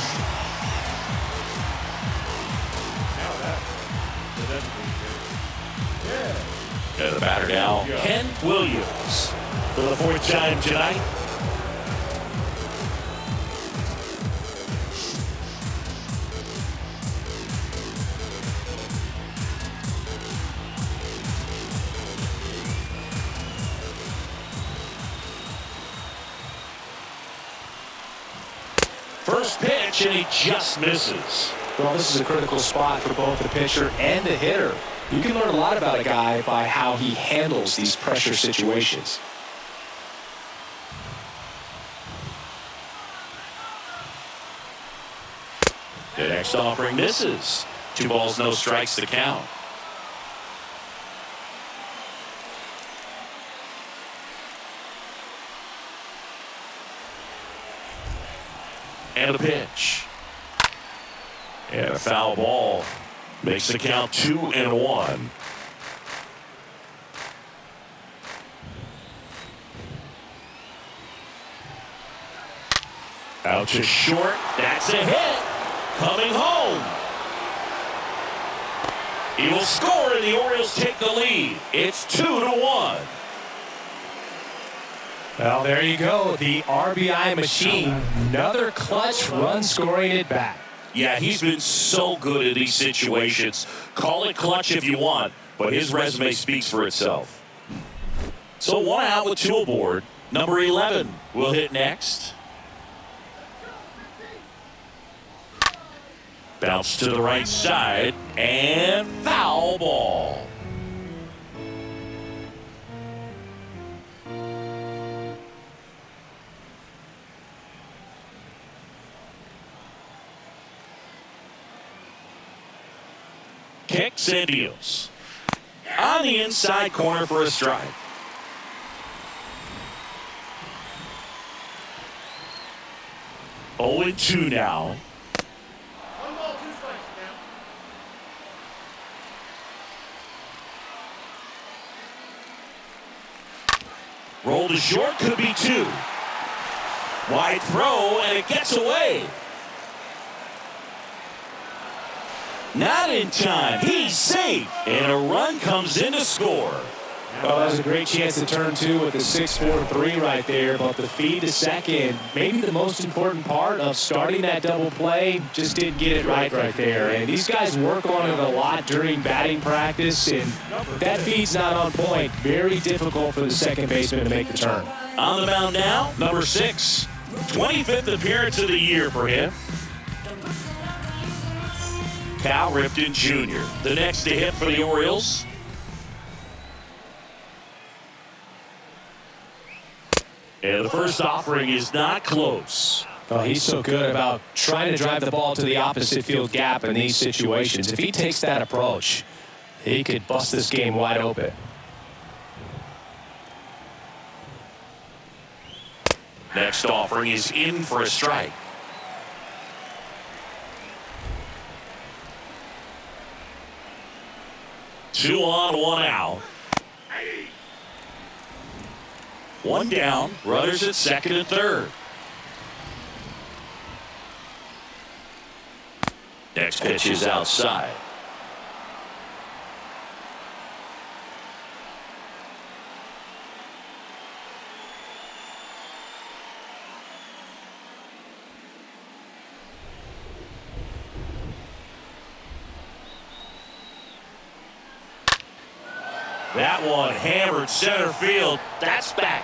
And the batter now, Ken Williams, for the 4th time tonight. First pitch, and he just misses. Well, this is a critical spot for both the pitcher and the hitter. You can learn a lot about a guy by how he handles these pressure situations. The next offering misses. 2 balls, no strikes to count. And a pitch. And a foul ball. Makes the count 2-1. Out to short. That's a hit. Coming home. He will score, and the Orioles take the lead. It's 2-1. Well, there you go. The RBI machine. Another clutch run scoring at bat. Yeah, he's been so good at these situations. Call it clutch if you want, but his resume speaks for itself. So 1 out with 2 aboard. Number 11 will hit next. Bounce to the right side, and foul ball. Kicks and deals. On the inside corner for a strike. Oh, 0-2 now. 1 ball, 2 strikes now. Roll to short, could be 2. Wide throw, and it gets away. Not in time. He's safe. And a run comes in to score. Well, that was a great chance to turn 2 with the 6-4-3 right there. But the feed to second, maybe the most important part of starting that double play, just didn't get it right there. And these guys work on it a lot during batting practice. And if that feed's not on point, very difficult for the second baseman to make the turn. On the mound now, number 6. 25th appearance of the year for him. Cal Ripken Jr., the next to hit for the Orioles. And the first offering is not close. Oh, he's so good about trying to drive the ball to the opposite field gap in these situations. If he takes that approach, he could bust this game wide open. Next offering is in for a strike. Two on, 1 out. 1 down, runners at second and third. Next pitch is outside. That one hammered center field. That's back.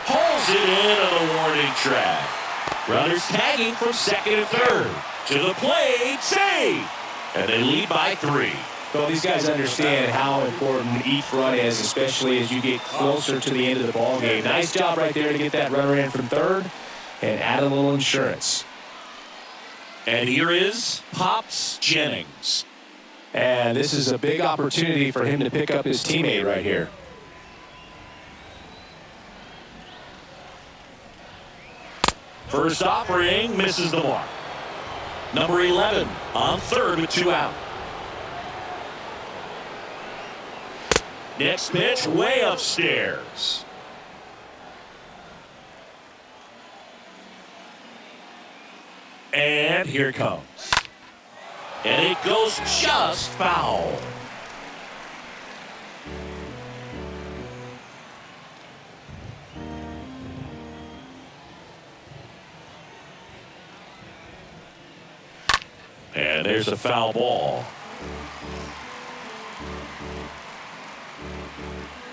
Pulls it in on the warning track. Runners tagging from second and third. To the plate, save. And they lead by 3. Well, these guys understand how important each run is, especially as you get closer to the end of the ball game. Nice job right there to get that runner in from third and add a little insurance. And here is Pops Jennings. And this is a big opportunity for him to pick up his teammate right here. First offering misses the mark. Number 11 on third with 2 out. Next pitch way upstairs. And here it comes. And it goes just foul. And there's a foul ball.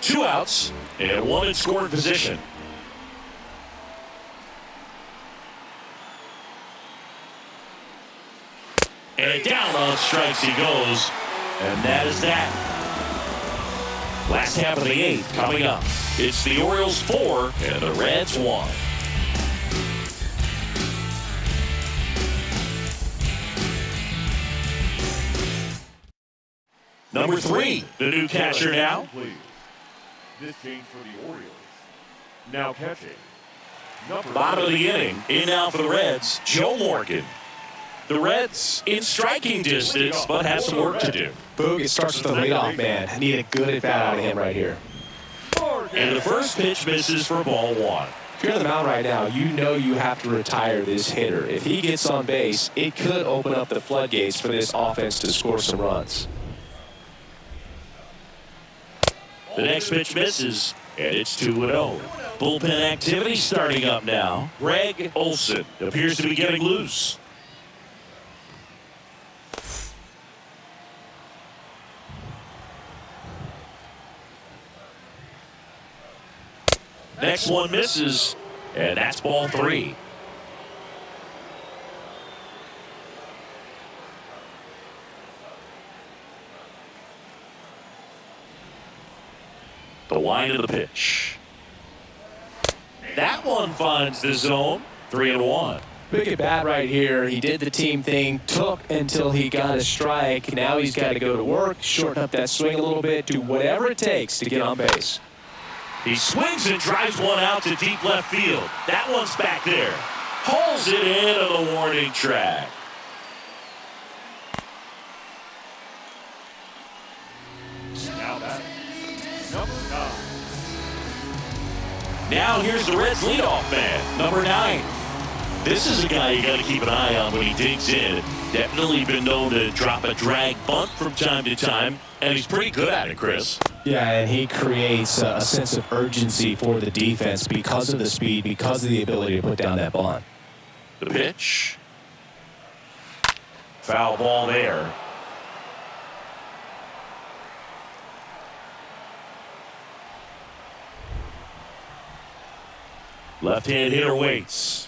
2 outs and 1 in scoring position. And down on strikes he goes. And that is that. Last half of the 8th coming up. It's the Orioles 4 and the Reds 1. Number 3, the new catcher now. This change for the Orioles. Now catching. Bottom of the inning, in now for the Reds, Joe Morgan. The Reds in striking distance, but have some work to do. Boog, it starts with the leadoff man. Need a good at-bat out of him right here. And the first pitch misses for ball 1. If you're on the mound right now, you know you have to retire this hitter. If he gets on base, it could open up the floodgates for this offense to score some runs. The next pitch misses, and it's 2-0. Bullpen activity starting up now. Greg Olson appears to be getting loose. Next one misses, and that's ball 3. The line of the pitch. That one finds the zone. 3-1. Big at bat right here. He did the team thing, took until he got a strike. Now he's got to go to work, shorten up that swing a little bit, do whatever it takes to get on base. He swings and drives one out to deep left field. That one's back there. Pulls it into the warning track. Now batting, number 9. Now here's the Reds' leadoff man, number 9. This is a guy you got to keep an eye on when he digs in. Definitely been known to drop a drag bunt from time to time, and he's pretty good at it, Chris. Yeah, and he creates a sense of urgency for the defense because of the speed, because of the ability to put down that bunt. The pitch. Foul ball there. Left-hand hitter waits.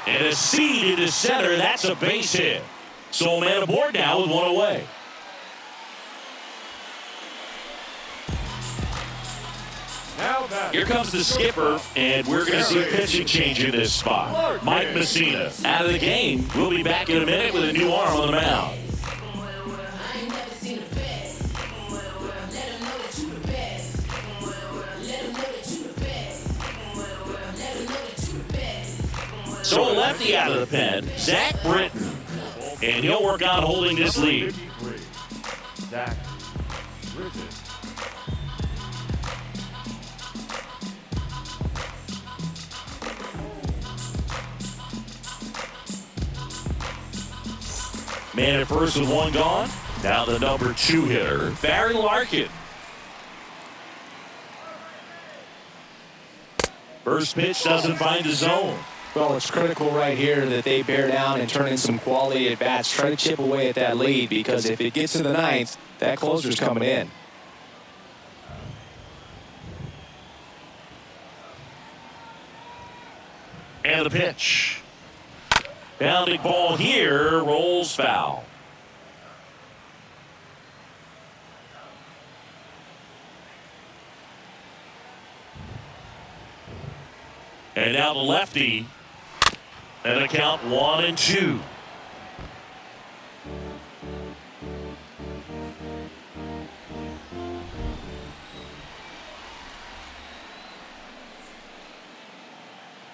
And a seed into center. That's a base hit. So a man aboard now with one away. Now batting, Here comes the skipper, and we're going to see a pitching change in this spot. Mike Mussina out of the game. We'll be back in a minute with a new arm on the mound. So a lefty out of the pen, Zach Britton. And he'll work on holding this lead. 53. Zach Britton. Man at first with one gone. Now the number 2 hitter, Barry Larkin. First pitch doesn't find the zone. Well, it's critical right here that they bear down and turn in some quality at bats. Try to chip away at that lead, because if it gets to the 9th, that closer's coming in. And the pitch. Bounding ball here, rolls foul. And now the lefty. And a count 1-2.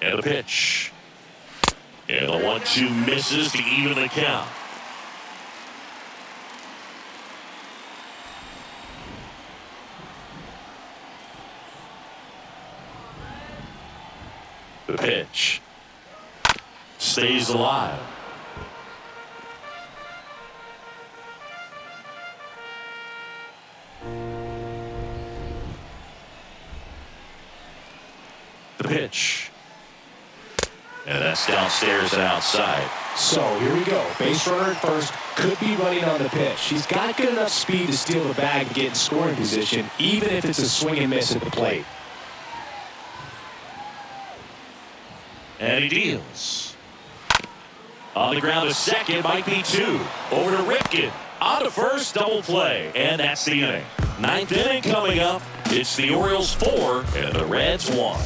And a pitch. And the 1-2 misses to even the count. The pitch. Stays alive. The pitch. And that's downstairs and outside. So here we go. Base runner at first, could be running on the pitch. He's got good enough speed to steal the bag and get in scoring position, even if it's a swing and miss at the plate. And he deals. On the ground to second, might be 2. Over to Ripken. On to first, double play. And that's the inning. 9th inning coming up. It's the Orioles 4 and the Reds 1.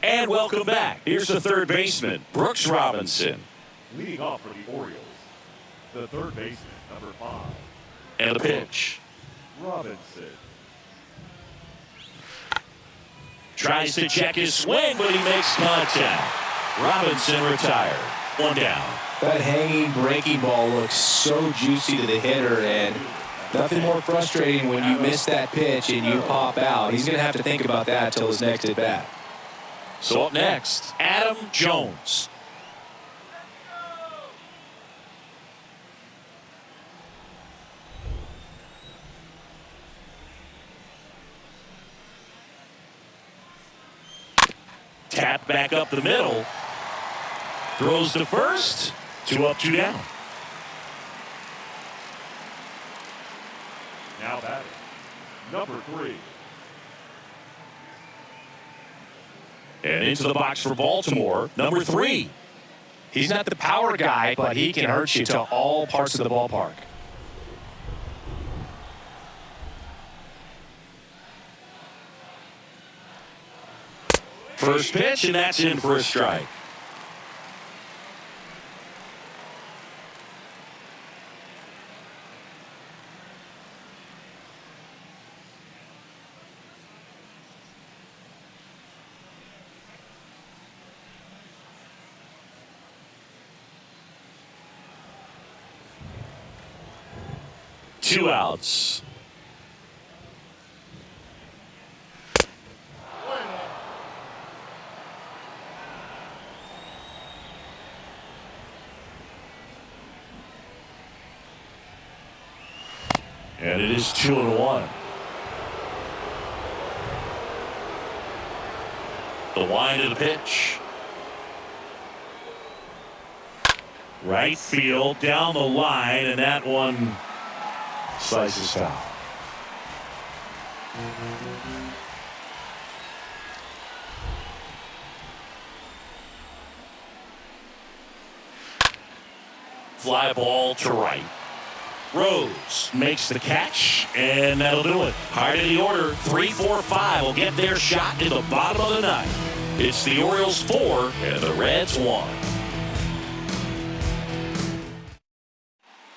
And welcome back. Here's the third baseman, Brooks Robinson. Leading off for the Orioles, the third baseman, number 5. And the pitch. Robinson. Tries to check his swing, but he makes contact. Robinson retired. 1 down. That hanging breaking ball looks so juicy to the hitter, and nothing more frustrating when you miss that pitch and you pop out. He's going to have to think about that till his next at bat. So up next, Adam Jones. Tap back up the middle. Throws to first. 2 up, 2 down. Now batting, number 3. And into the box for Baltimore, number 3. He's not the power guy, but he can hurt you to all parts of the ballpark. First pitch, and that's in for a strike. Two outs. And it is 2-1. The wind of the pitch. Right field, down the line, and that one slices foul. Fly ball to right. Rose makes the catch, and that'll do it. High to the order, 3-4-5 will get their shot in the bottom of the ninth. It's the Orioles 4 and the Reds 1.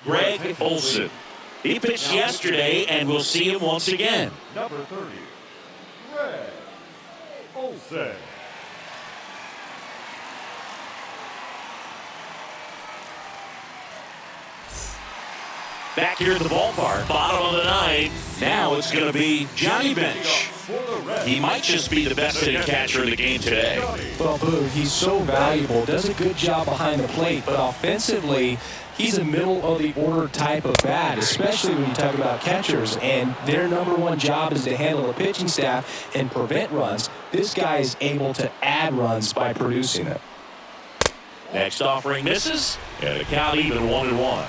Greg Olson. He pitched yesterday, and we'll see him once again. Number 30, Greg Olson. Back here at the ballpark, bottom of the ninth. Now it's going to be Johnny Bench. He might just be the best hitting catcher in the game today. Well, Boo, he's so valuable, does a good job behind the plate, but offensively, he's a middle-of-the-order type of bat, especially when you talk about catchers, and their number one job is to handle the pitching staff and prevent runs. This guy is able to add runs by producing them. Next offering misses, and the count even 1-1.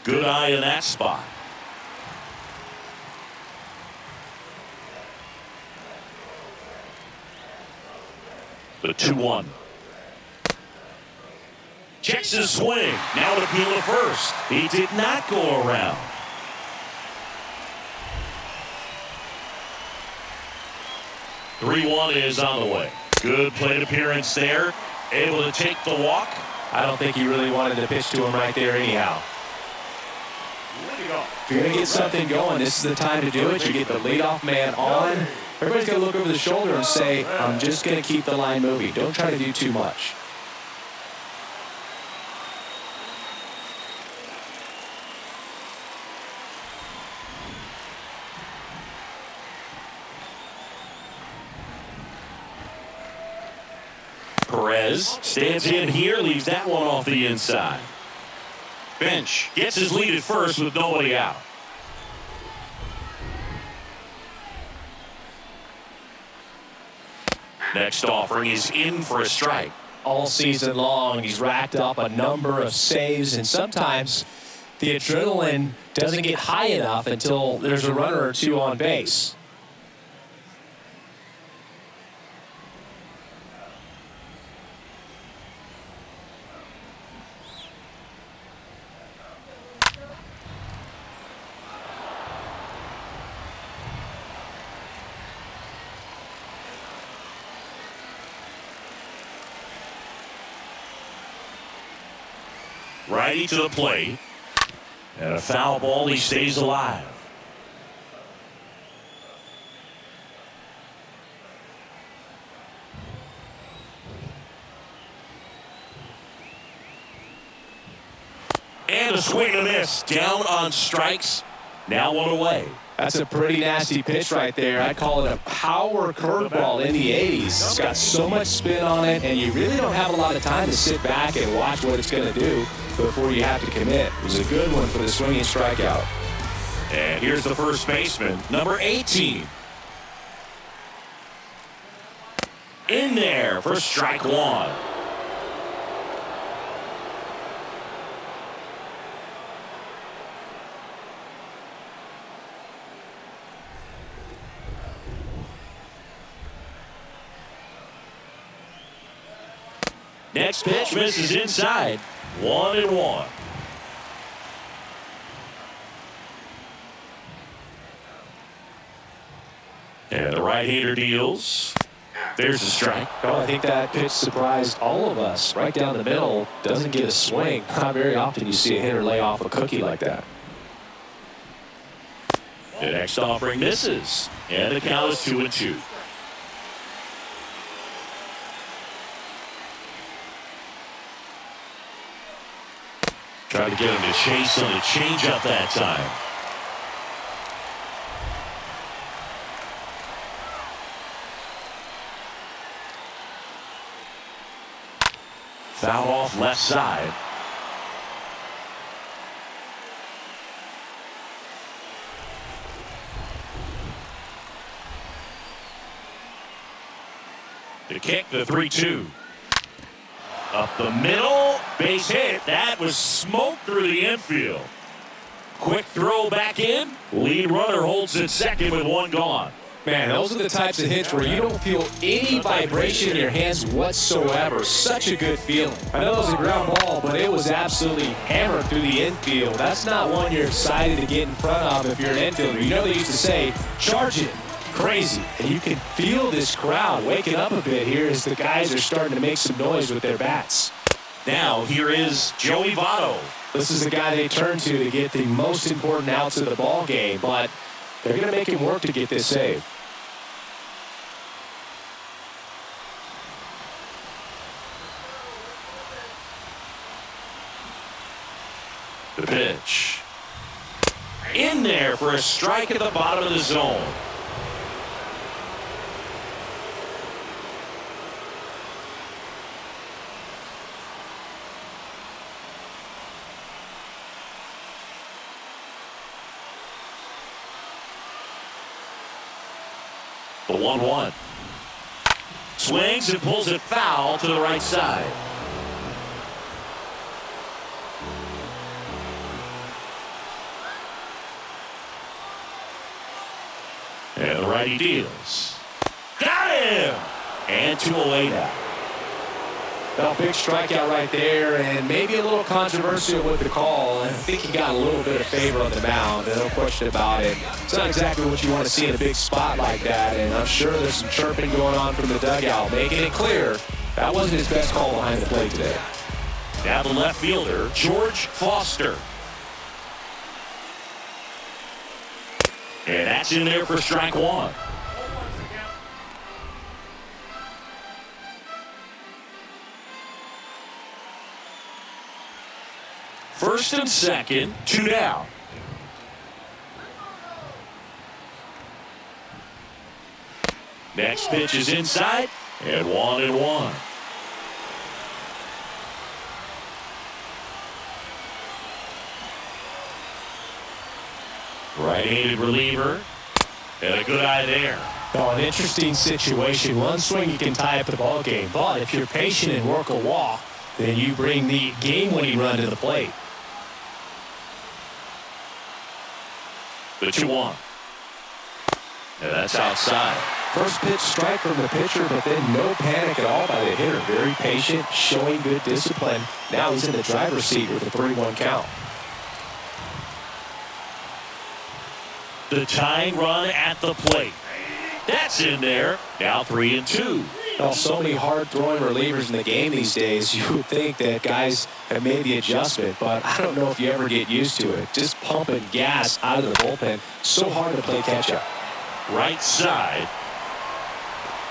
Good eye in that spot. The 2-1. Checks his swing. Now an appeal to first. He did not go around. The 3-1 is on the way. Good plate appearance there. Able to take the walk. I don't think he really wanted to pitch to him right there anyhow. If you're going to get something going, this is the time to do it. You get the leadoff man on. Everybody's going to look over the shoulder and say, I'm just going to keep the line moving. Don't try to do too much. Perez stands in here, leaves that one off the inside. Bench gets his lead at first with nobody out. Next offering is in for a strike. All season long, he's racked up a number of saves, and sometimes the adrenaline doesn't get high enough until there's a runner or two on base. Righty to the plate. And a foul ball, he stays alive. And a swing and a miss. Down on strikes. Now one away. That's a pretty nasty pitch right there. I call it a power curveball in the 80s. It's got so much spin on it, and you really don't have a lot of time to sit back and watch what it's going to do before you have to commit. It was a good one for the swinging strikeout. And here's the first baseman, number 18. In there for strike one. Next pitch misses inside. 1-1. And the right-hander deals. There's a strike. Oh, I think that pitch surprised all of us. Right down the middle, doesn't get a swing. Not very often you see a hitter lay off a cookie like that. The next offering misses. And the count is 2-2. Trying to get him to chase on the changeup that time. Foul off left side. To kick the 3-2. Up the middle, base hit. That was smoke through the infield. Quick throw back in. Lead runner holds at second with one gone. Man, those are the types of hits where you don't feel any vibration in your hands whatsoever. Such a good feeling. I know it was a ground ball, but it was absolutely hammered through the infield. That's not one you're excited to get in front of if you're an infielder. You know they used to say, charge it. Crazy. And you can feel this crowd waking up a bit here as the guys are starting to make some noise with their bats. Now here is Joey Votto. This is the guy they turn to get the most important outs of the ball game, but they're going to make him work to get this save. The pitch. In there for a strike at the bottom of the zone. The 1-1. Swings and pulls it foul to the right side. And the righty deals. Got him! And 2 away now. Well, big strikeout right there, and maybe a little controversial with the call. I think he got a little bit of favor on the mound, no question about it. It's not exactly what you want to see in a big spot like that, and I'm sure there's some chirping going on from the dugout, making it clear that wasn't his best call behind the plate today. Now the left fielder, George Foster. And that's in there for strike one. First and second, 2 down. Next pitch is inside, and 1-1. Right-handed reliever, and a good eye there. Oh, an interesting situation. One swing you can tie up the ball game, but if you're patient and work a walk, then you bring the game-winning run to the plate. The 2-1. And that's outside. First pitch strike from the pitcher, but then no panic at all by the hitter. Very patient, showing good discipline. Now he's in the driver's seat with a 3-1 count. The tying run at the plate. That's in there. Now 3-2. Well, so many hard-throwing relievers in the game these days, you would think that guys have made the adjustment, but I don't know if you ever get used to it. Just pumping gas out of the bullpen. So hard to play catch-up. Right side.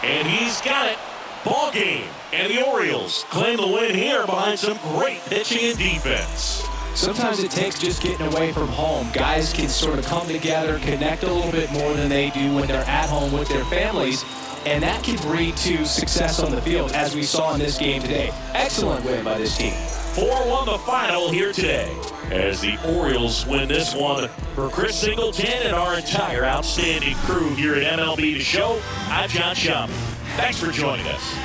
And he's got it. Ball game. And the Orioles claim the win here behind some great pitching and defense. Sometimes it takes just getting away from home. Guys can sort of come together, connect a little bit more than they do when they're at home with their families, and that can breed to success on the field, as we saw in this game today. Excellent win by this team. 4-1 the final here today as the Orioles win this one. For Chris Singleton and our entire outstanding crew here at MLB The Show, I'm John Shambi. Thanks for joining us.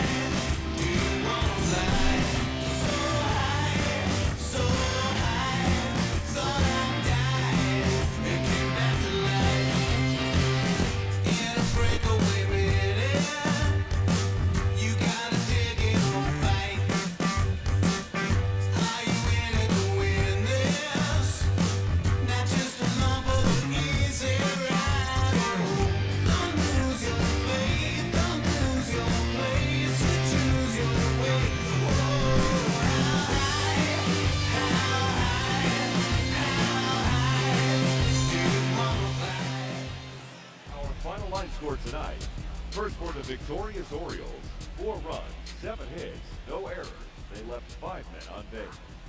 score tonight. First for the victorious Orioles, 4 runs, 7 hits, no errors. They left 5 men on base.